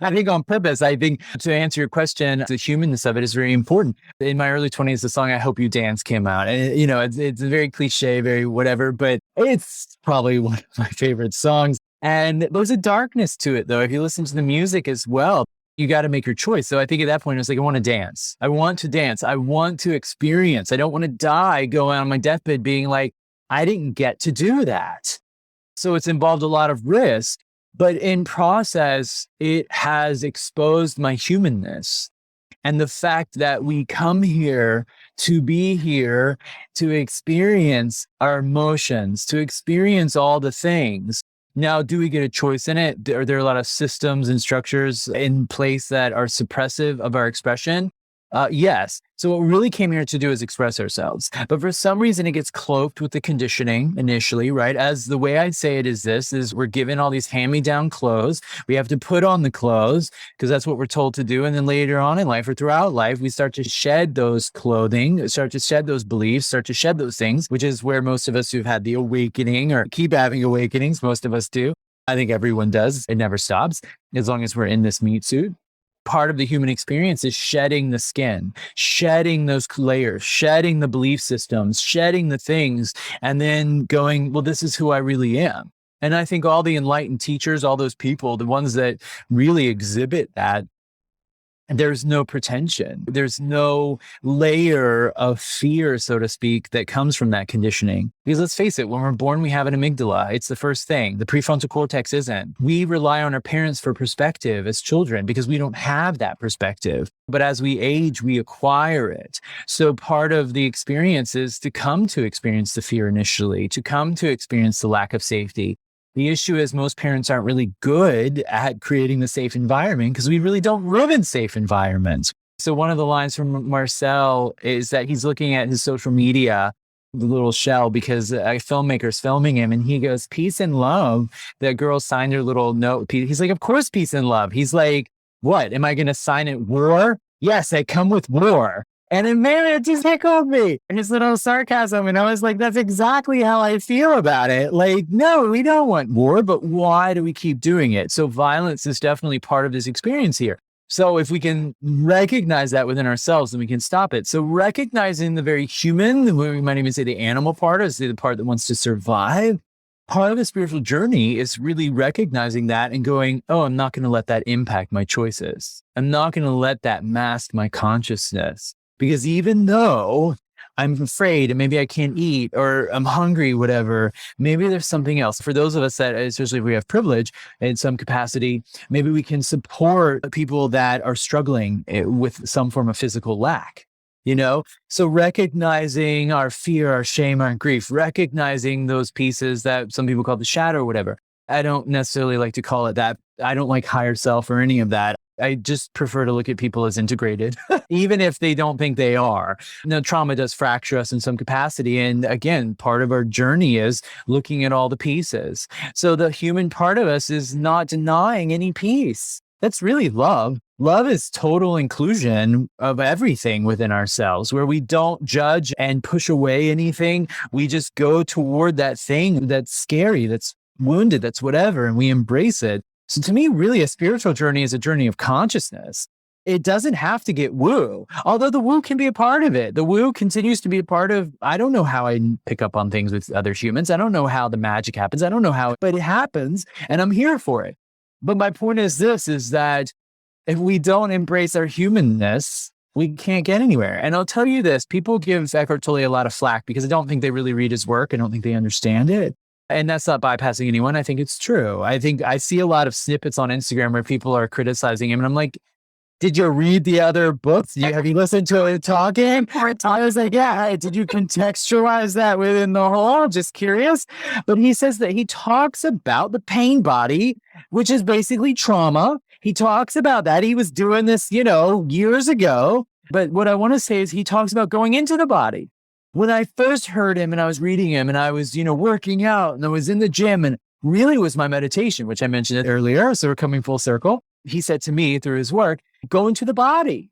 I think on purpose. I think to answer your question, the humanness of it is very important. In my early 20s, the song I Hope You Dance came out. And, it's very cliche, very whatever, but it's probably one of my favorite songs. And there's a darkness to it, though. If you listen to the music as well, you got to make your choice. So I think at that point, it was like, I want to dance. I want to dance. I want to experience. I don't want to die going on my deathbed being like, I didn't get to do that. So it's involved a lot of risk, but in process, it has exposed my humanness. And the fact that we come here to be here, to experience our emotions, to experience all the things. Now, do we get a choice in it? Are there a lot of systems and structures in place that are suppressive of our expression? Yes. So what we really came here to do is express ourselves. But for some reason, it gets cloaked with the conditioning initially, right? As the way I'd say it is we're given all these hand-me-down clothes. We have to put on the clothes because that's what we're told to do. And then later on in life or throughout life, we start to shed those clothing, start to shed those beliefs, start to shed those things, which is where most of us who've had the awakening or keep having awakenings, most of us do. I think everyone does. It never stops as long as we're in this meat suit. Part of the human experience is shedding the skin, shedding those layers, shedding the belief systems, shedding the things, and then going, well, this is who I really am. And I think all the enlightened teachers, all those people, the ones that really exhibit that, there's no pretension. There's no layer of fear, so to speak, that comes from that conditioning. Because let's face it, when we're born, we have an amygdala. It's the first thing. The prefrontal cortex isn't. We rely on our parents for perspective as children because we don't have that perspective. But as we age, we acquire it. So part of the experience is to come to experience the fear initially, to come to experience the lack of safety. The issue is most parents aren't really good at creating the safe environment because we really don't live in safe environments. So one of the lines from Marcel is that he's looking at his social media, the little shell, because a filmmaker's filming him and he goes, peace and love. The girl signed her little note. He's like, of course, peace and love. He's like, what? Am I going to sign it war? Yes, I come with war. And then maybe it just tickled me. His little sarcasm. And I was like, that's exactly how I feel about it. Like, no, we don't want war, but why do we keep doing it? So violence is definitely part of this experience here. So if we can recognize that within ourselves, then we can stop it. So recognizing the very human, we might even say the animal part, is the part that wants to survive. Part of the spiritual journey is really recognizing that and going, oh, I'm not going to let that impact my choices. I'm not going to let that mask my consciousness. Because even though I'm afraid and maybe I can't eat or I'm hungry, whatever, maybe there's something else. For those of us that, especially if we have privilege in some capacity, maybe we can support people that are struggling with some form of physical lack. So recognizing our fear, our shame, our grief, recognizing those pieces that some people call the shadow or whatever. I don't necessarily like to call it that. I don't like higher self or any of that. I just prefer to look at people as integrated, even if they don't think they are. Trauma does fracture us in some capacity. And again, part of our journey is looking at all the pieces. So the human part of us is not denying any piece. That's really love. Love is total inclusion of everything within ourselves, where we don't judge and push away anything. We just go toward that thing that's scary, that's wounded, that's whatever, and we embrace it. So to me, really, a spiritual journey is a journey of consciousness. It doesn't have to get woo, although the woo can be a part of it. The woo continues to be a part of, I don't know how I pick up on things with other humans. I don't know how the magic happens. I don't know how, but it happens, and I'm here for it. But my point is this, is that if we don't embrace our humanness, we can't get anywhere. And I'll tell you this, people give Eckhart Tolle a lot of flack because I don't think they really read his work. I don't think they understand it. And that's not bypassing anyone. I think it's true. I think I see a lot of snippets on Instagram where people are criticizing him. And I'm like, did you read the other books? Have you listened to it talking? I was like, yeah. Did you contextualize that within the whole? Just curious. But he says that he talks about the pain body, which is basically trauma. He talks about that. He was doing this, years ago. But what I want to say is he talks about going into the body. When I first heard him and I was reading him and I was, working out and I was in the gym and really was my meditation, which I mentioned earlier. So we're coming full circle. He said to me through his work, go into the body.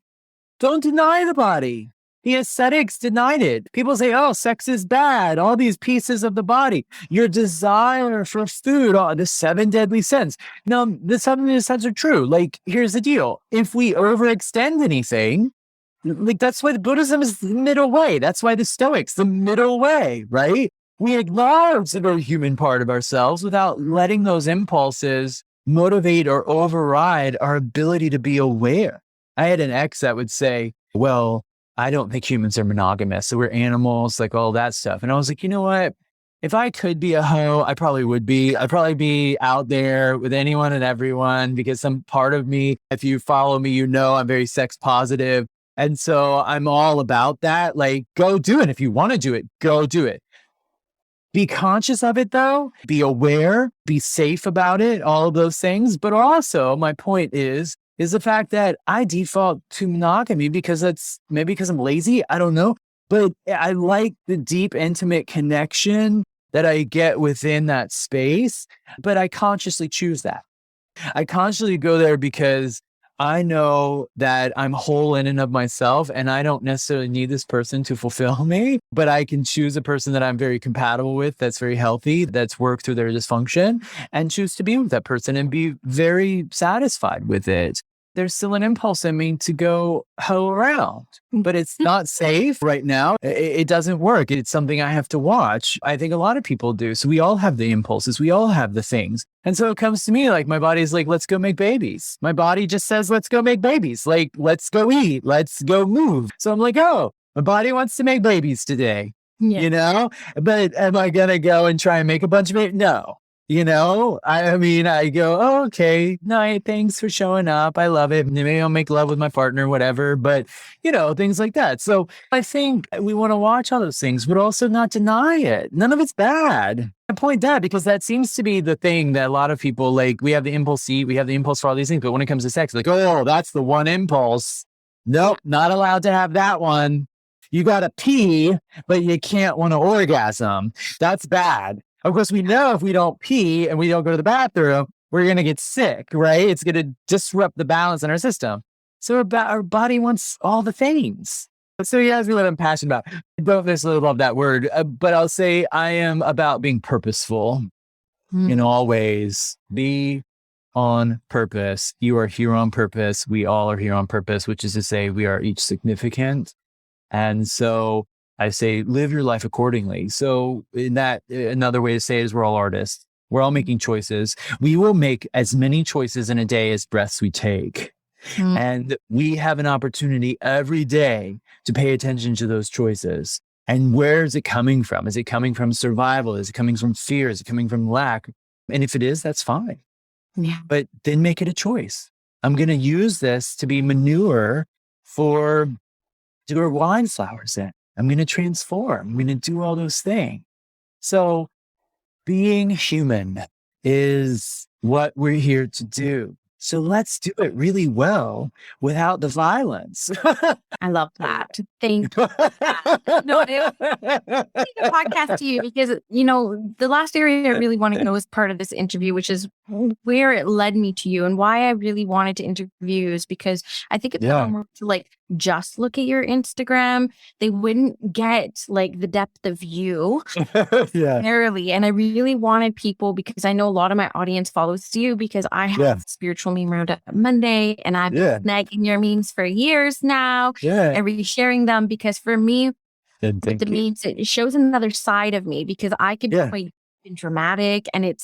Don't deny the body. The ascetics denied it. People say, oh, sex is bad. All these pieces of the body, your desire for food, the 7 deadly sins. Now, the 7 deadly sins are true. Like, here's the deal. If we overextend anything, like that's why the Buddhism is the middle way. That's why the Stoics, the middle way, right? We acknowledge the very human part of ourselves without letting those impulses motivate or override our ability to be aware. I had an ex that would say, well, I don't think humans are monogamous. So we're animals, like all that stuff. And I was like, you know what? If I could be a hoe, I probably would be. I'd probably be out there with anyone and everyone because some part of me, if you follow me, I'm very sex positive. And so I'm all about that. Like, go do it. If you want to do it, go do it. Be conscious of it though, be aware, be safe about it, all of those things. But also my point is the fact that I default to monogamy because maybe because I'm lazy. I don't know. But I like the deep, intimate connection that I get within that space. But I consciously choose that. I consciously go there because I know that I'm whole in and of myself and I don't necessarily need this person to fulfill me, but I can choose a person that I'm very compatible with, that's very healthy, that's worked through their dysfunction and choose to be with that person and be very satisfied with it. There's still an impulse in me to go hoe around, but it's not safe right now. It doesn't work. It's something I have to watch. I think a lot of people do. So we all have the impulses. We all have the things. And so it comes to me like my body's like, let's go make babies. My body just says, let's go make babies. Like, let's go eat. Let's go move. So I'm like, oh, my body wants to make babies today, but am I going to go and try and make a bunch of babies? No. I mean, I go, oh, okay, no, thanks for showing up. I love it. Maybe I'll make love with my partner, whatever, but things like that. So I think we want to watch all those things, but also not deny it. None of it's bad. I point that because that seems to be the thing that a lot of people like, we have the impulse to eat, we have the impulse for all these things. But when it comes to sex, like, oh, that's the one impulse. Nope, not allowed to have that one. You got to pee, but you can't want to orgasm. That's bad. Of course, we know if we don't pee and we don't go to the bathroom, we're going to get sick, right? It's going to disrupt the balance in our system. So our body wants all the things. So you asked me what I'm passionate about. I don't necessarily love that word, but I'll say I am about being purposeful in all ways. Be on purpose. You are here on purpose. We all are here on purpose, which is to say we are each significant. And so I say, live your life accordingly. So in that, another way to say it is we're all artists. We're all making choices. We will make as many choices in a day as breaths we take. And we have an opportunity every day to pay attention to those choices. And where is it coming from? Is it coming from survival? Is it coming from fear? Is it coming from lack? And if it is, that's fine. Yeah. But then make it a choice. I'm going to use this to be manure to grow wildflowers in. I'm going to transform. I'm going to do all those things. So being human is what we're here to do. So let's do it really well without the violence. I love that. Thank you. No, I think a podcast to you because, the last area I really want to know as part of this interview, which is where it led me to you and why I really wanted to interview is because I think if someone were to just look at your Instagram, they wouldn't get the depth of you narrowly. And I really wanted people, because I know a lot of my audience follows you because I have spiritual meme round Monday and I've been snagging your memes for years now and resharing them because for me, the memes, it shows another side of me because I could be quite dramatic and it's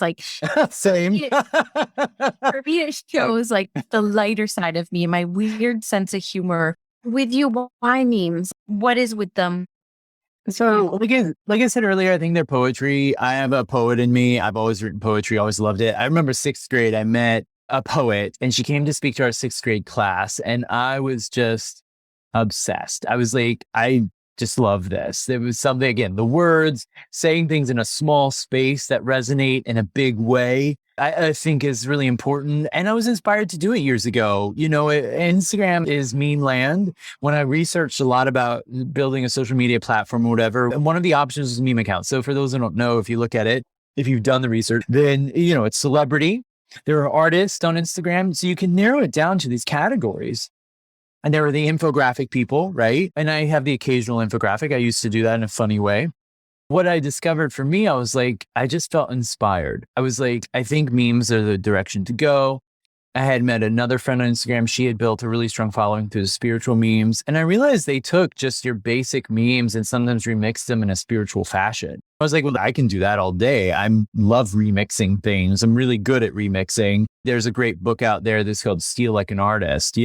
same. For me, it shows the lighter side of me, my weird sense of humor. With you, why memes? What is with them? So, like I said earlier, I think they're poetry. I have a poet in me. I've always written poetry, always loved it. I remember 6th grade, I met a poet and she came to speak to our 6th grade class and I was just obsessed. I was I just love this. There was something, again, the words, saying things in a small space that resonate in a big way, I think is really important. And I was inspired to do it years ago. Instagram is meme land. When I researched a lot about building a social media platform or whatever, one of the options is meme accounts. So for those who don't know, if you look at it, if you've done the research, then, it's celebrity. There are artists on Instagram. So you can narrow it down to these categories. And there are the infographic people, right? And I have the occasional infographic. I used to do that in a funny way. What I discovered for me, I was I just felt inspired. I was I think memes are the direction to go. I had met another friend on Instagram. She had built a really strong following through the spiritual memes. And I realized they took just your basic memes and sometimes remixed them in a spiritual fashion. I was well, I can do that all day. I love remixing things. I'm really good at remixing. There's a great book out there that's called Steal Like an Artist,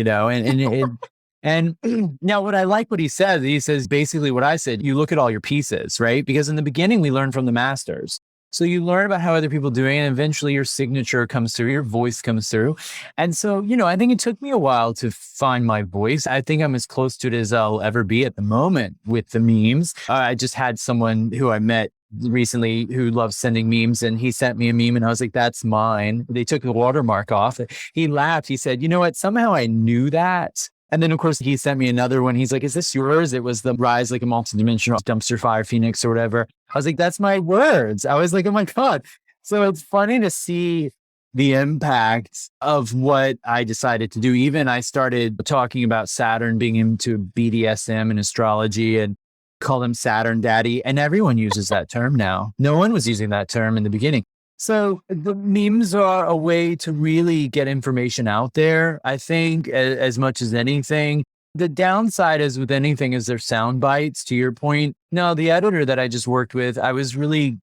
and now what I like what he says basically what I said, you look at all your pieces, right? Because in the beginning, we learn from the masters. So you learn about how other people are doing it, and eventually your signature comes through, your voice comes through. And so, I think it took me a while to find my voice. I think I'm as close to it as I'll ever be at the moment with the memes. I just had someone who I met recently who loves sending memes, and he sent me a meme and I was that's mine. They took the watermark off. He laughed. He said, you know what? Somehow I knew that. And then, of course, he sent me another one. He's is this yours? It was the rise like a multidimensional dumpster fire phoenix or whatever. I was that's my words. I was oh my God. So it's funny to see the impact of what I decided to do. Even I started talking about Saturn being into BDSM and astrology and call him Saturn Daddy. And everyone uses that term now. No one was using that term in the beginning. So the memes are a way to really get information out there. I think as much as anything, the downside is with anything is their sound bites, to your point. No, the editor that I just worked with, I was really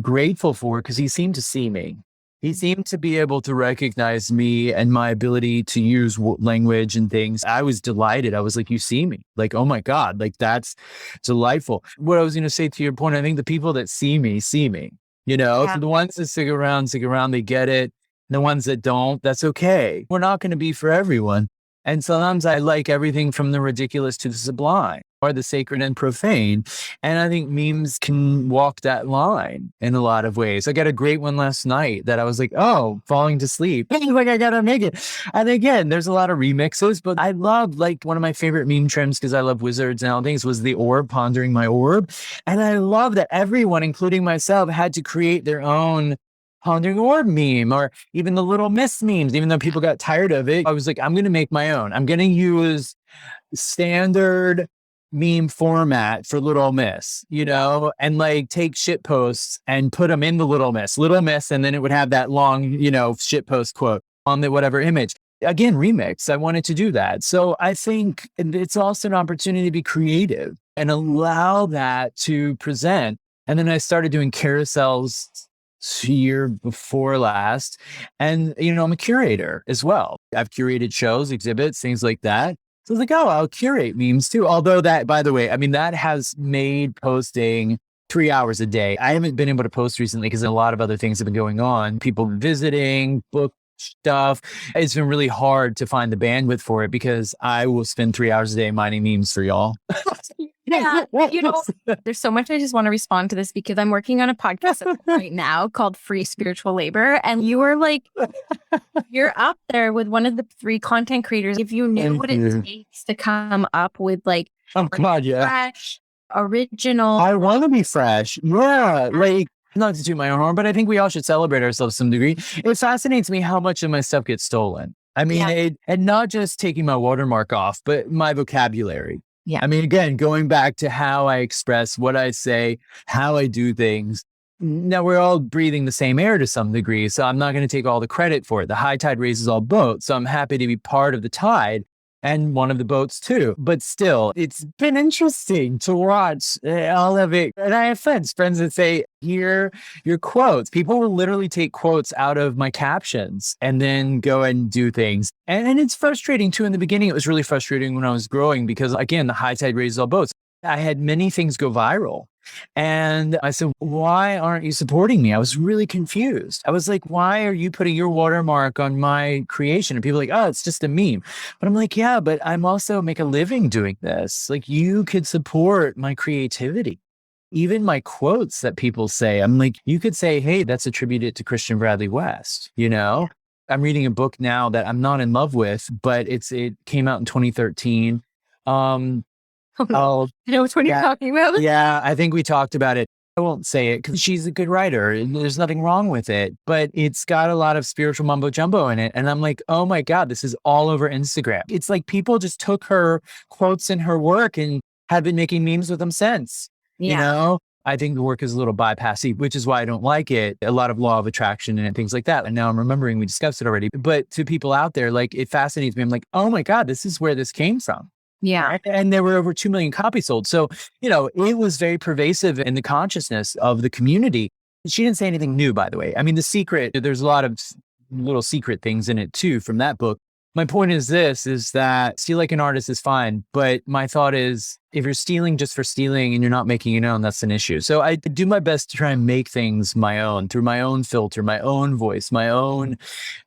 grateful for because he seemed to see me. He seemed to be able to recognize me and my ability to use language and things. I was delighted. I was you see me. Oh my God, that's delightful. What I was going to say to your point, I think the people that see me. So the ones that stick around, they get it. The ones that don't, that's okay. We're not going to be for everyone. And sometimes I like everything from the ridiculous to the sublime or the sacred and profane. And I think memes can walk that line in a lot of ways. I got a great one last night that I was falling to sleep. I got to make it. And again, there's a lot of remixes, but I love one of my favorite meme trends because I love wizards and all things was the orb, pondering my orb. And I love that everyone, including myself, had to create their own pondering orb meme or even the little miss memes, even though people got tired of it. I was I'm going to make my own. I'm going to use standard meme format for Little Miss, you know, and like take shit posts and put them in the Little Miss, and then it would have that long, you know, shit post quote on the whatever image. Again, remix. I wanted to do that. So I think it's also an opportunity to be creative and allow that to present. And then I started doing carousels year before last. And, you know, I'm a curator as well. I've curated shows, exhibits, things like that. So I was like, oh, I'll curate memes too. Although that, by the way, I mean, that has made posting 3 hours a day. I haven't been able to post recently because a lot of other things have been going on. People visiting, book stuff. It's been really hard to find the bandwidth for it because I will spend 3 hours a day mining memes for y'all. Yeah, you know, there's so much I just want to respond to this because I'm working on a podcast right now called Free Spiritual Labor. And you are like, you're up there with one of the 3 content creators. If you knew what it takes to come up with like, fresh, original. I want to be fresh. Yeah. Like, not to toot my own horn, but I think we all should celebrate ourselves to some degree. It fascinates me how much of my stuff gets stolen. I mean, and not just taking my watermark off, but my vocabulary. Yeah. I mean, again, going back to how I express what I say, how I do things. Now we're all breathing the same air to some degree, so I'm not going to take all the credit for it. The high tide raises all boats, so I'm happy to be part of the tide and one of the boats too. But still, it's been interesting to watch all of it. And I have friends that say, here, your quotes. People will literally take quotes out of my captions and then go and do things. And it's frustrating too. In the beginning, it was really frustrating when I was growing because, again, the high tide raises all boats. I had many things go viral. And I said, why aren't you supporting me? I was really confused. I was like, why are you putting your watermark on my creation? And people are like, oh, it's just a meme. But I'm like, yeah, but I'm also make a living doing this. Like you could support my creativity. Even my quotes that people say, I'm like, you could say, hey, that's attributed to Christian Bradley West, you know? I'm reading a book now that I'm not in love with, but it came out in 2013. Oh, you know which one you're talking about? Yeah, I think we talked about it. I won't say it because she's a good writer. There's nothing wrong with it, but it's got a lot of spiritual mumbo jumbo in it. And I'm like, oh my God, this is all over Instagram. It's like people just took her quotes in her work and have been making memes with them since. You know, I think the work is a little bypassy, which is why I don't like it. A lot of law of attraction and things like that. And now I'm remembering we discussed it already. But to people out there, like it fascinates me. I'm like, oh my God, this is where this came from. Yeah. Right? And there were over 2 million copies sold. So, you know, it was very pervasive in the consciousness of the community. She didn't say anything new, by the way. I mean, The Secret, there's a lot of little secret things in it too from that book. My point is this, is that steal like an artist is fine. But my thought is, if you're stealing just for stealing and you're not making it own, that's an issue. So I do my best to try and make things my own through my own filter, my own voice, my own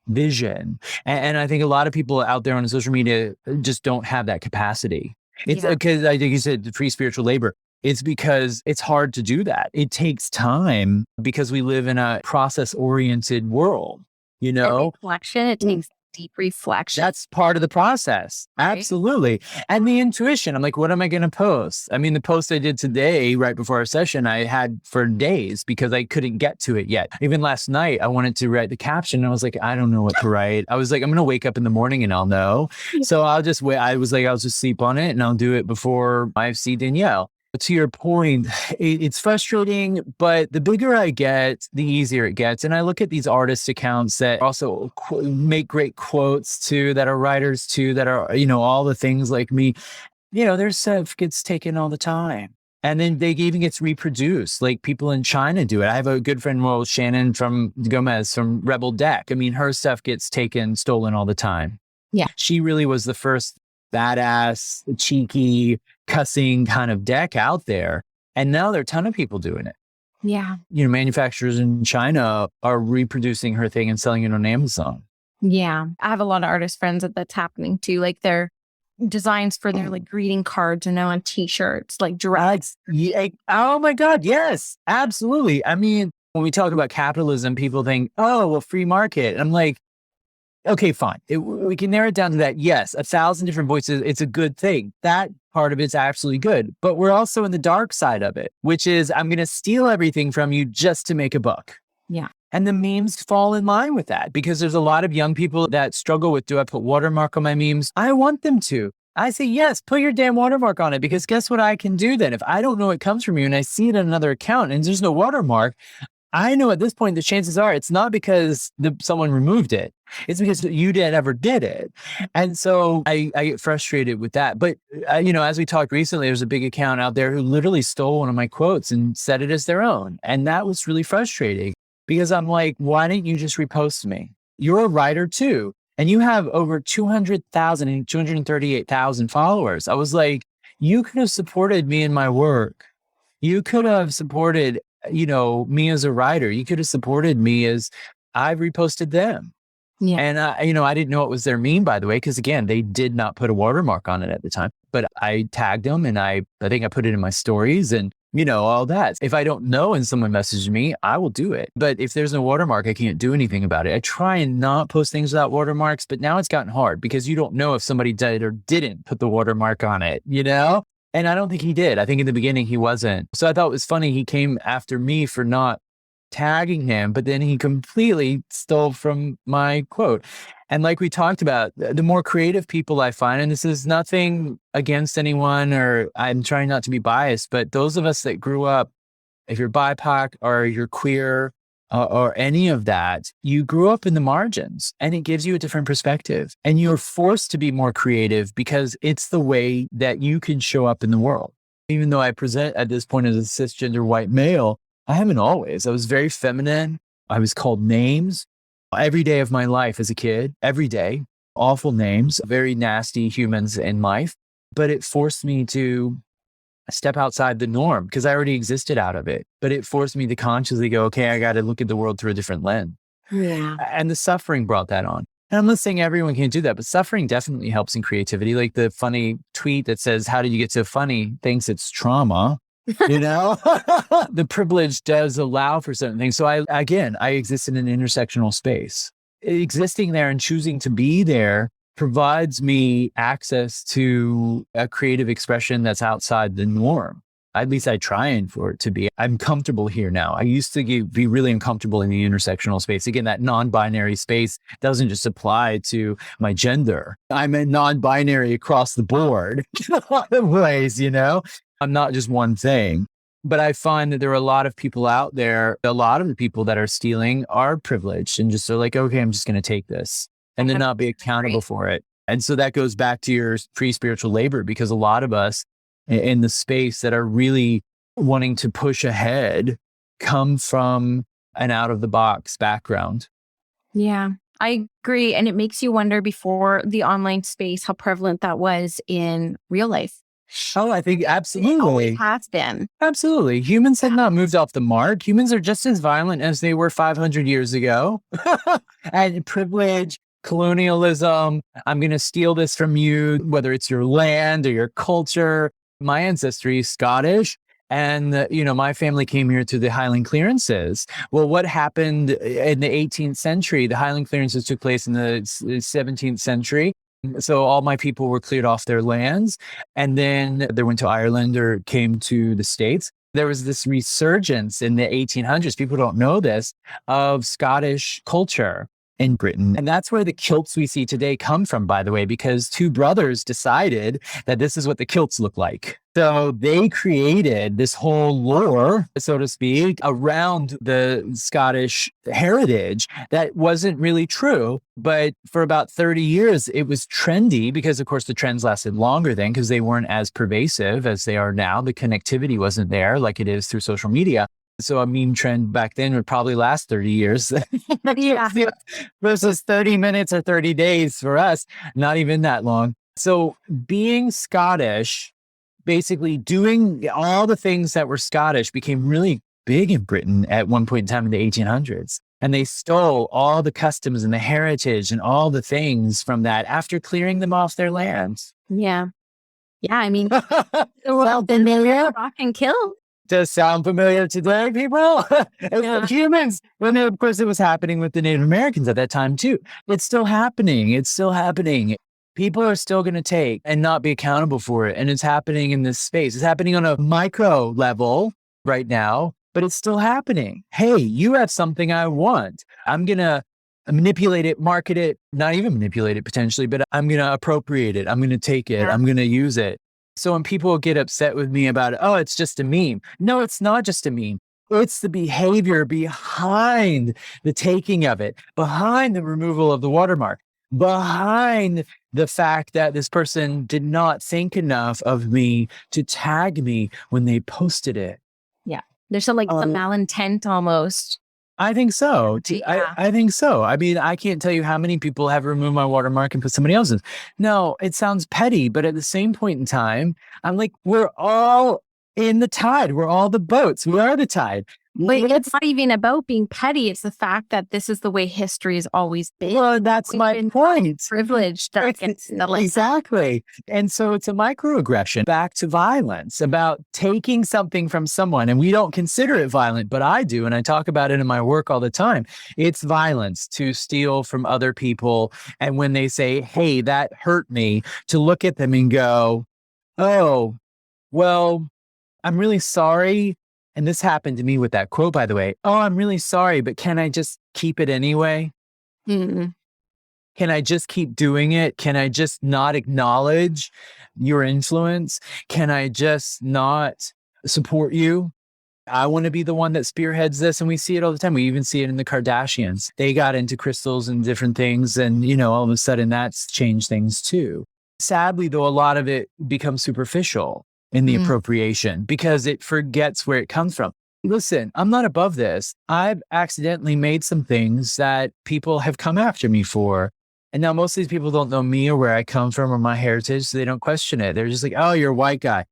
vision. And I think a lot of people out there on social media just don't have that capacity. It's because I think you said free spiritual labor. It's because it's hard to do that. It takes time because we live in a process-oriented world, you know? Reflection, it takes deep reflection. That's part of the process. Right? Absolutely. And the intuition. I'm like, what am I going to post? I mean, the post I did today, right before our session, I had for days because I couldn't get to it yet. Even last night, I wanted to write the caption. And I was like, I don't know what to write. I was like, I'm going to wake up in the morning and I'll know. So I'll just wait. I was like, I'll just sleep on it and I'll do it before I see Danielle. To your point, it's frustrating, but the bigger I get, the easier it gets. And I look at these artist accounts that also make great quotes too, that are writers too, that are, you know, all the things like me. You know, their stuff gets taken all the time. And then they even gets reproduced, like people in China do it. I have a good friend, well, Shannon Gomez from Rebel Deck. I mean, her stuff gets taken, stolen all the time. Yeah. She really was the first badass, cheeky, cussing kind of deck out there. And now there are a ton of people doing it. Yeah. You know, manufacturers in China are reproducing her thing and selling it on Amazon. Yeah. I have a lot of artist friends that's happening too. Like their designs for their like greeting cards and now on t-shirts, like direct. Oh my God. Yes, absolutely. I mean, when we talk about capitalism, people think, oh, well, free market. I'm like, okay, fine. We can narrow it down to that. Yes, 1,000 different voices. It's a good thing. That part of it's absolutely good. But we're also in the dark side of it, which is I'm going to steal everything from you just to make a buck. Yeah. And the memes fall in line with that because there's a lot of young people that struggle with, do I put watermark on my memes? I want them to. I say, yes, put your damn watermark on it, because guess what I can do then? If I don't know it comes from you and I see it in another account and there's no watermark, I know at this point, the chances are it's not because someone removed it. It's because ever did it. And so I get frustrated with that. But, as we talked recently, there's a big account out there who literally stole one of my quotes and said it as their own. And that was really frustrating, because I'm like, why didn't you just repost me? You're a writer too. And you have over 200,000 and 238,000 followers. I was like, you could have supported me in my work. You could have supported me as a writer. You could have supported me as I've reposted them. Yeah. And, I didn't know what was their meme, by the way, because again, they did not put a watermark on it at the time, but I tagged them and I think I put it in my stories and, all that. If I don't know and someone messages me, I will do it. But if there's no watermark, I can't do anything about it. I try and not post things without watermarks, but now it's gotten hard because you don't know if somebody did or didn't put the watermark on it, And I don't think he did. I think in the beginning he wasn't. So I thought it was funny. He came after me for not tagging him, but then he completely stole from my quote. And like we talked about, the more creative people I find, and this is nothing against anyone, or I'm trying not to be biased, but those of us that grew up, if you're BIPOC or you're queer or any of that, you grew up in the margins and it gives you a different perspective. And you're forced to be more creative because it's the way that you can show up in the world. Even though I present at this point as a cisgender white male, I haven't always. I was very feminine. I was called names every day of my life as a kid, every day, awful names, very nasty humans in life. But it forced me to step outside the norm because I already existed out of it. But it forced me to consciously go, okay, I got to look at the world through a different lens. Yeah. And the suffering brought that on. And I'm not saying everyone can do that, but suffering definitely helps in creativity. Like the funny tweet that says, how did you get so funny? Thinks it's trauma. The privilege does allow for certain things. So I exist in an intersectional space. Existing there and choosing to be there provides me access to a creative expression that's outside the norm. At least I try for it to be. I'm comfortable here now. I used to be really uncomfortable in the intersectional space. Again, that non-binary space doesn't just apply to my gender. I'm a non-binary across the board in a lot of ways, I'm not just one thing. But I find that there are a lot of people out there, a lot of the people that are stealing are privileged and just are like, okay, I'm just going to take this and then not be accountable for it. And so that goes back to your pre-spiritual labor, because a lot of us in the space that are really wanting to push ahead come from an out of the box background. Yeah, I agree. And it makes you wonder, before the online space, how prevalent that was in real life. Oh, I think absolutely. It always has been. Absolutely. Humans have not moved off the mark. Humans are just as violent as they were 500 years ago. And privilege, colonialism, I'm going to steal this from you, whether it's your land or your culture. My ancestry is Scottish. And, my family came here through the Highland clearances. Well, what happened in the 18th century? The Highland clearances took place in the 17th century. So all my people were cleared off their lands. And then they went to Ireland or came to the States. There was this resurgence in the 1800s, people don't know this, of Scottish culture in Britain. And that's where the kilts we see today come from, by the way, because two brothers decided that this is what the kilts look like. So they created this whole lore, so to speak, around the Scottish heritage that wasn't really true. But for about 30 years, it was trendy because, of course, the trends lasted longer then because they weren't as pervasive as they are now. The connectivity wasn't there like it is through social media. So a meme trend back then would probably last 30 years versus 30 minutes or 30 days for us, not even that long. So being Scottish, basically doing all the things that were Scottish, became really big in Britain at one point in time in the 1800s. And they stole all the customs and the heritage and all the things from that after clearing them off their lands. Yeah. Yeah, I mean, well, then they were often killed. Does sound familiar today, people? Humans. Well, of course, it was happening with the Native Americans at that time, too. It's still happening. It's still happening. People are still going to take and not be accountable for it. And it's happening in this space. It's happening on a micro level right now, but it's still happening. Hey, you have something I want. I'm going to manipulate it, market it, not even manipulate it potentially, but I'm going to appropriate it. I'm going to take it. I'm going to use it. So when people get upset with me about, oh, it's just a meme. No, it's not just a meme. It's the behavior behind the taking of it, behind the removal of the watermark, behind the fact that this person did not think enough of me to tag me when they posted it. Yeah. There's some malintent almost. I think so. Yeah. I think so. I mean, I can't tell you how many people have removed my watermark and put somebody else's. No, it sounds petty, but at the same point in time, I'm like, we're all in the tide. We're all the boats. We are the tide. But it's not even about being petty. It's the fact that this is the way history has always been. Well, that's my point. Privileged. Exactly. And so it's a microaggression back to violence about taking something from someone. And we don't consider it violent, but I do. And I talk about it in my work all the time. It's violence to steal from other people. And when they say, hey, that hurt me, to look at them and go, oh, well, I'm really sorry. And this happened to me with that quote, by the way. Oh, I'm really sorry, but can I just keep it anyway? Mm-hmm. Can I just keep doing it? Can I just not acknowledge your influence? Can I just not support you? I want to be the one that spearheads this. And we see it all the time. We even see it in the Kardashians. They got into crystals and different things. And, all of a sudden that's changed things too. Sadly, though, a lot of it becomes superficial in the appropriation because it forgets where it comes from. Listen, I'm not above this. I've accidentally made some things that people have come after me for. And now most of these people don't know me or where I come from or my heritage, so they don't question it. They're just like, oh, you're a white guy.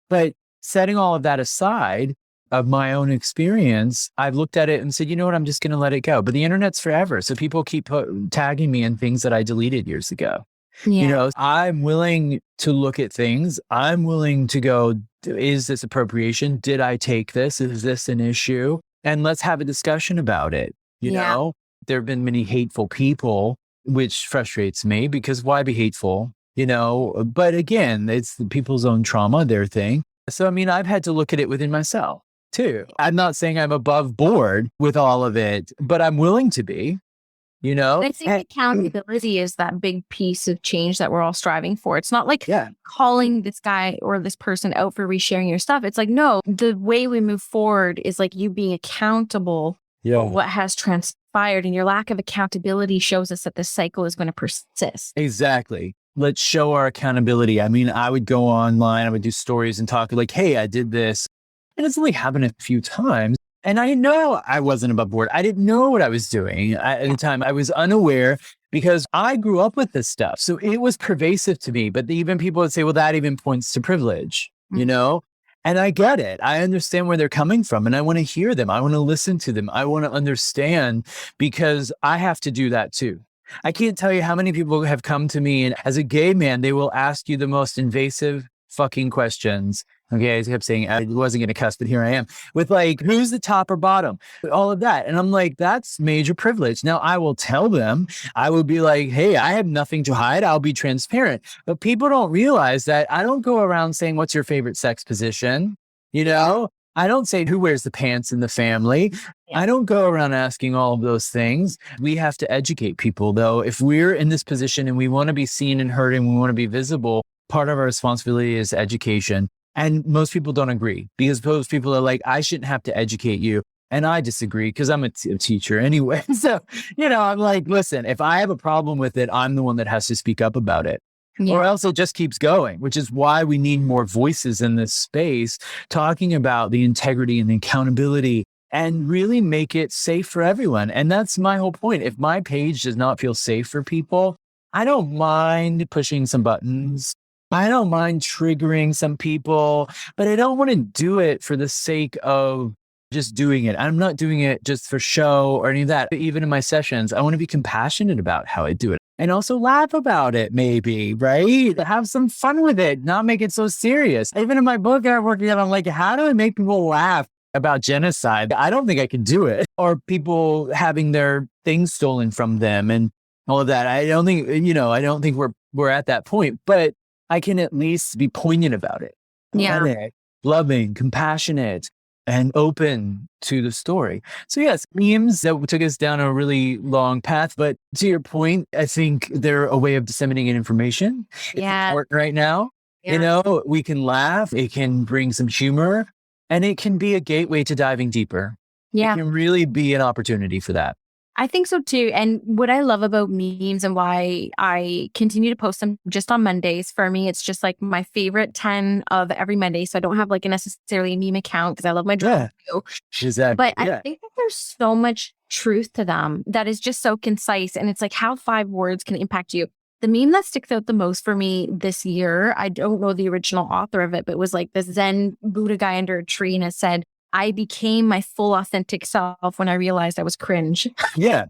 But setting all of that aside of my own experience, I've looked at it and said, you know what, I'm just going to let it go. But the internet's forever. So people keep tagging me in things that I deleted years ago. Yeah. I'm willing to look at things. I'm willing to go, is this appropriation? Did I take this? Is this an issue? And let's have a discussion about it. You know, there have been many hateful people, which frustrates me because why be hateful? But again, it's the people's own trauma, their thing. So, I mean, I've had to look at it within myself too. I'm not saying I'm above board with all of it, but I'm willing to be. I think accountability is that big piece of change that we're all striving for. It's not like calling this guy or this person out for resharing your stuff. It's like, no, the way we move forward is like you being accountable for what has transpired, and your lack of accountability shows us that this cycle is going to persist. Exactly. Let's show our accountability. I mean, I would go online, I would do stories and talk like, hey, I did this. And it's only happened a few times. And I know I wasn't above board. I didn't know what I was doing at the time. I was unaware because I grew up with this stuff. So it was pervasive to me. But even people would say, well, that even points to privilege, And I get it. I understand where they're coming from and I want to hear them. I want to listen to them. I want to understand because I have to do that too. I can't tell you how many people have come to me and as a gay man, they will ask you the most invasive fucking questions. Okay, I kept saying I wasn't going to cuss, but here I am with like, who's the top or bottom? All of that. And I'm like, that's major privilege. Now I will tell them, I would be like, hey, I have nothing to hide. I'll be transparent. But people don't realize that I don't go around saying, what's your favorite sex position? I don't say who wears the pants in the family. I don't go around asking all of those things. We have to educate people though. If we're in this position and we want to be seen and heard and we want to be visible, part of our responsibility is education. And most people don't agree because most people are like, I shouldn't have to educate you. And I disagree because I'm a teacher anyway. So, I'm like, listen, if I have a problem with it, I'm the one that has to speak up about it. Or else it just keeps going, which is why we need more voices in this space talking about the integrity and the accountability and really make it safe for everyone. And that's my whole point. If my page does not feel safe for people, I don't mind pushing some buttons. I don't mind triggering some people, but I don't want to do it for the sake of just doing it. I'm not doing it just for show or any of that. Even in my sessions, I want to be compassionate about how I do it and also laugh about it maybe, right? Have some fun with it, not make it so serious. Even in my book I'm working on, I'm like, how do I make people laugh about genocide? I don't think I can do it. Or people having their things stolen from them and all of that. I don't think, I don't think we're at that point, but I can at least be poignant about it. Yeah. Poetic, loving, compassionate, and open to the story. So yes, memes that took us down a really long path, but to your point, I think they're a way of disseminating information. It's important right now. You know, we can laugh, it can bring some humor, and it can be a gateway to diving deeper. It can really be an opportunity for that. I think so too. And what I love about memes and why I continue to post them just on Mondays, for me, it's just like my favorite 10 of every Monday. So I don't have like a necessarily a meme account because I love my drama too. Exactly. But I think that there's so much truth to them that is just so concise. And it's like how 5 words can impact you. The meme that sticks out the most for me this year, I don't know the original author of it, but it was like the Zen Buddha guy under a tree, and it said, I became my full authentic self when I realized I was cringe. Yeah.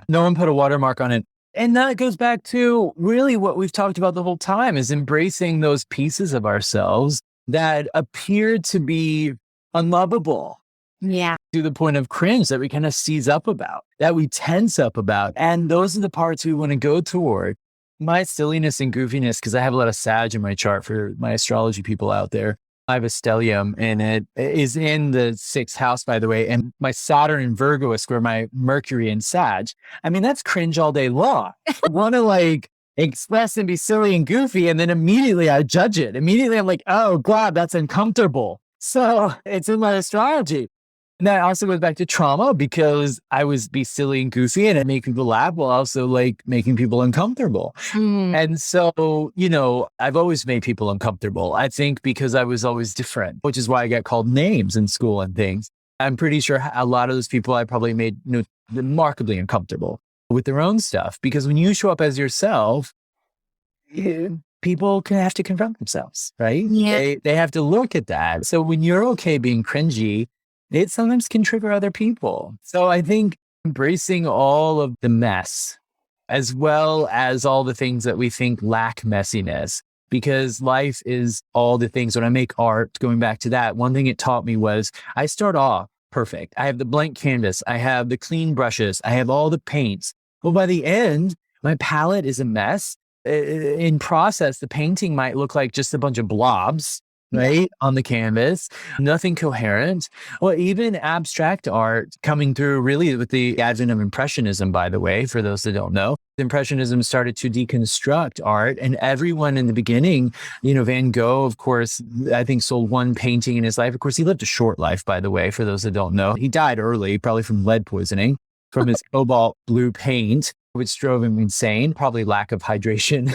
No one put a watermark on it. And that goes back to really what we've talked about the whole time, is embracing those pieces of ourselves that appear to be unlovable. Yeah. To the point of cringe that we kind of seize up about, that we tense up about. And those are the parts we want to go toward. My silliness and goofiness, because I have a lot of Sag in my chart for my astrology people out there. I have a stellium, and it is in the 6th house, by the way. And my Saturn in Virgo is where my Mercury in Sag. I mean, that's cringe all day long. I want to like express and be silly and goofy. And then immediately I judge it. Immediately I'm like, oh God, that's uncomfortable. So it's in my astrology. And that also goes back to trauma, because I was be silly and goofy and make people laugh while also like making people uncomfortable. And so, you know, I've always made people uncomfortable, I think, because I was always different, which is why I got called names in school and things. I'm pretty sure a lot of those people I probably made remarkably uncomfortable with their own stuff, because when you show up as yourself, people can have to confront themselves, right? Yeah. They have to look at that. So when you're okay being cringy, it sometimes can trigger other people. So I think embracing all of the mess, as well as all the things that we think lack messiness, because life is all the things. When I make art, going back to that, one thing it taught me was I start off perfect. I have the blank canvas. I have the clean brushes. I have all the paints. Well, by the end, my palette is a mess. In process, the painting might look like just a bunch of blobs, right? On the canvas, nothing coherent. Well, even abstract art coming through really with the advent of Impressionism, by the way, for those that don't know, Impressionism started to deconstruct art, and everyone in the beginning, you know, Van Gogh, of course, I think sold 1 painting in his life. Of course, he lived a short life, by the way, for those that don't know. He died early, probably from lead poisoning, from his cobalt blue paint, which drove him insane, probably lack of hydration,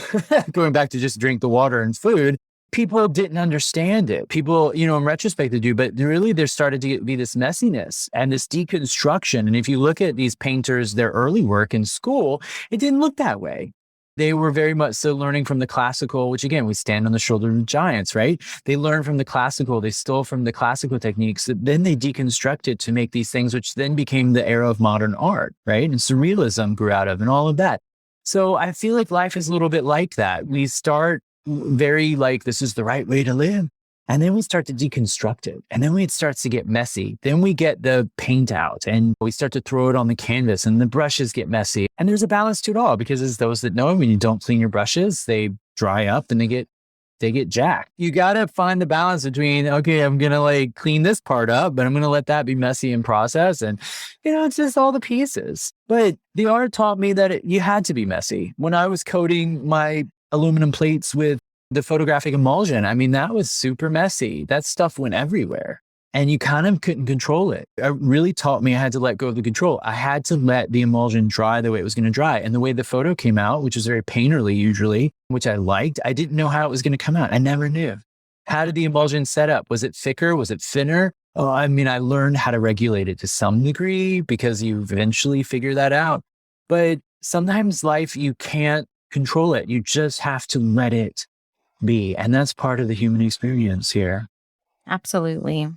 going back to just drink the water and food. People didn't understand it. People, you know, in retrospect they do, but really there started to be this messiness and this deconstruction. And if you look at these painters, their early work in school, it didn't look that way. They were very much so learning from the classical, which again, we stand on the shoulder of giants, right? They learned from the classical, they stole from the classical techniques, then they deconstructed to make these things, which then became the era of modern art, right? And surrealism grew out of and all of that. So I feel like life is a little bit like that. We start very like, this is the right way to live. And then we start to deconstruct it. And then it starts to get messy. Then we get the paint out and we start to throw it on the canvas and the brushes get messy. And there's a balance to it all, because as those that know, when you don't clean your brushes, they dry up and they get jacked. You got to find the balance between, okay, I'm going to like clean this part up, but I'm going to let that be messy in process. And, you know, it's just all the pieces. But the art taught me that you had to be messy. When I was coating my aluminum plates with the photographic emulsion, I mean, that was super messy. That stuff went everywhere and you kind of couldn't control it. It really taught me I had to let go of the control. I had to let the emulsion dry the way it was going to dry. And the way the photo came out, which was very painterly usually, which I liked, I didn't know how it was going to come out. I never knew. How did the emulsion set up? Was it thicker? Was it thinner? Oh, I mean, I learned how to regulate it to some degree because you eventually figure that out. But sometimes life, you can't control it. You just have to let it be. And that's part of the human experience here. Absolutely.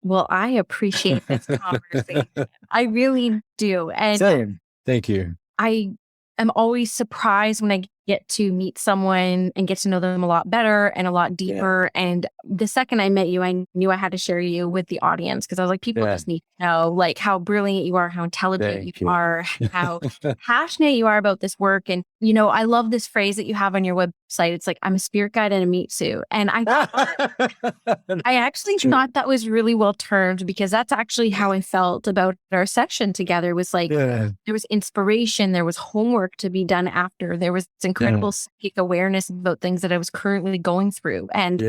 Well, I appreciate this conversation. I really do. And same. Thank you. I am always surprised when I get to meet someone and get to know them a lot better and a lot deeper. Yeah. And the second I met you, I knew I had to share you with the audience because I was like, people just need to know like how brilliant you are, how intelligent you are, how passionate you are about this work. And, you know, I love this phrase that you have on your website. It's like, I'm a spirit guide in a meat suit. And I actually thought that was really well termed because that's actually how I felt about our session together. It was like, there was inspiration, there was homework to be done after, there was incredible psychic awareness about things that I was currently going through. And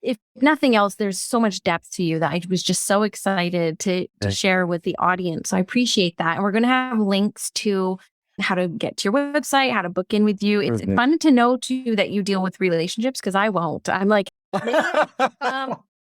if nothing else, there's so much depth to you that I was just so excited to share with the audience. So I appreciate that. And we're going to have links to how to get to your website, how to book in with you. It's fun to know too that you deal with relationships because I won't. I'm like,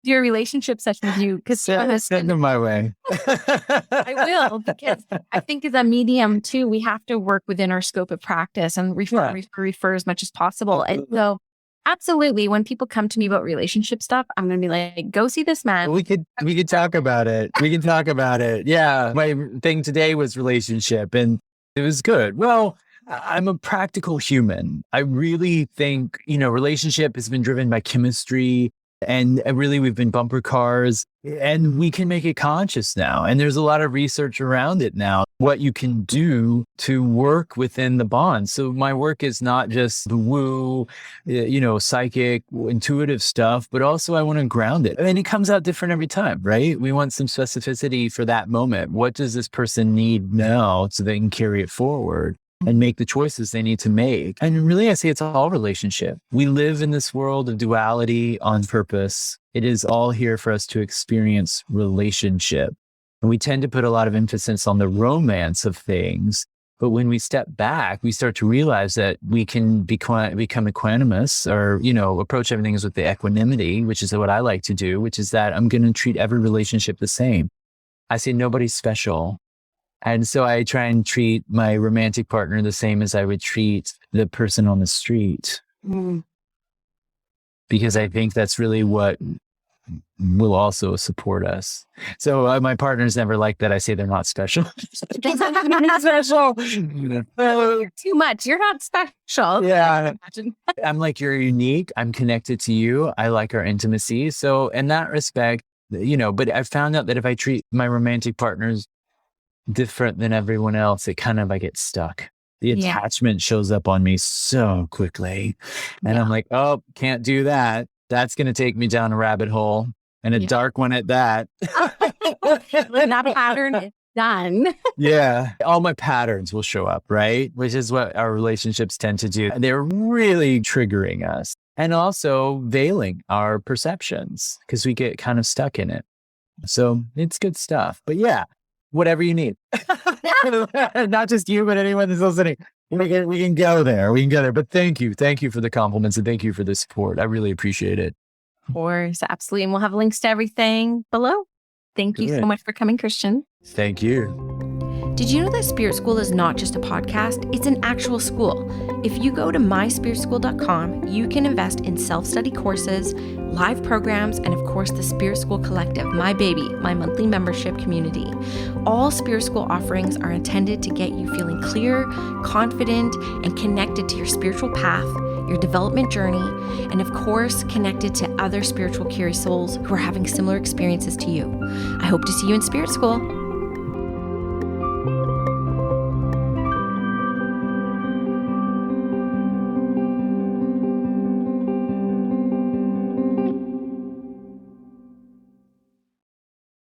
your relationship session with you because send them my way. I will, because I think as a medium too, we have to work within our scope of practice and refer as much as possible. And so absolutely, when people come to me about relationship stuff, I'm going to be like, go see this man. We could talk about it. We can talk about it. Yeah. My thing today was relationship and it was good. Well, I'm a practical human. I really think, you know, relationship has been driven by chemistry. And really, we've been bumper cars and we can make it conscious now. And there's a lot of research around it now, what you can do to work within the bond. So my work is not just the woo, you know, psychic, intuitive stuff, but also I want to ground it. And it comes out different every time, right? We want some specificity for that moment. What does this person need now so they can carry it forward and make the choices they need to make? And really, I say it's all relationship. We live in this world of duality on purpose. It is all here for us to experience relationship. And we tend to put a lot of emphasis on the romance of things. But when we step back, we start to realize that we can become equanimous or, you know, approach everything with the equanimity, which is what I like to do, which is that I'm going to treat every relationship the same. I say nobody's special. And so I try and treat my romantic partner the same as I would treat the person on the street. Because I think that's really what will also support us. So my partner's never like that. I say they're not special. They're not special. Too much. You're not special. Yeah. I'm like, you're unique. I'm connected to you. I like our intimacy. So in that respect, you know, but I've found out that if I treat my romantic partners different than everyone else, I get stuck. The attachment shows up on me so quickly. And I'm like, oh, can't do that. That's going to take me down a rabbit hole and a dark one at that. That pattern is done. Yeah. All my patterns will show up, right? Which is what our relationships tend to do. They're really triggering us and also veiling our perceptions because we get kind of stuck in it. So it's good stuff. But yeah. Whatever you need. Not just you, but anyone that's listening. We can go there. We can go there. But thank you. Thank you for the compliments and thank you for the support. I really appreciate it. Of course. Absolutely. And we'll have links to everything below. Thank you so much for coming, Christian. Thank you. Did you know that Spirit School is not just a podcast? It's an actual school. If you go to myspiritschool.com, you can invest in self-study courses, live programs, and of course the Spirit School Collective, my baby, my monthly membership community. All Spirit School offerings are intended to get you feeling clear, confident, and connected to your spiritual path, your development journey, and of course, connected to other spiritual curious souls who are having similar experiences to you. I hope to see you in Spirit School.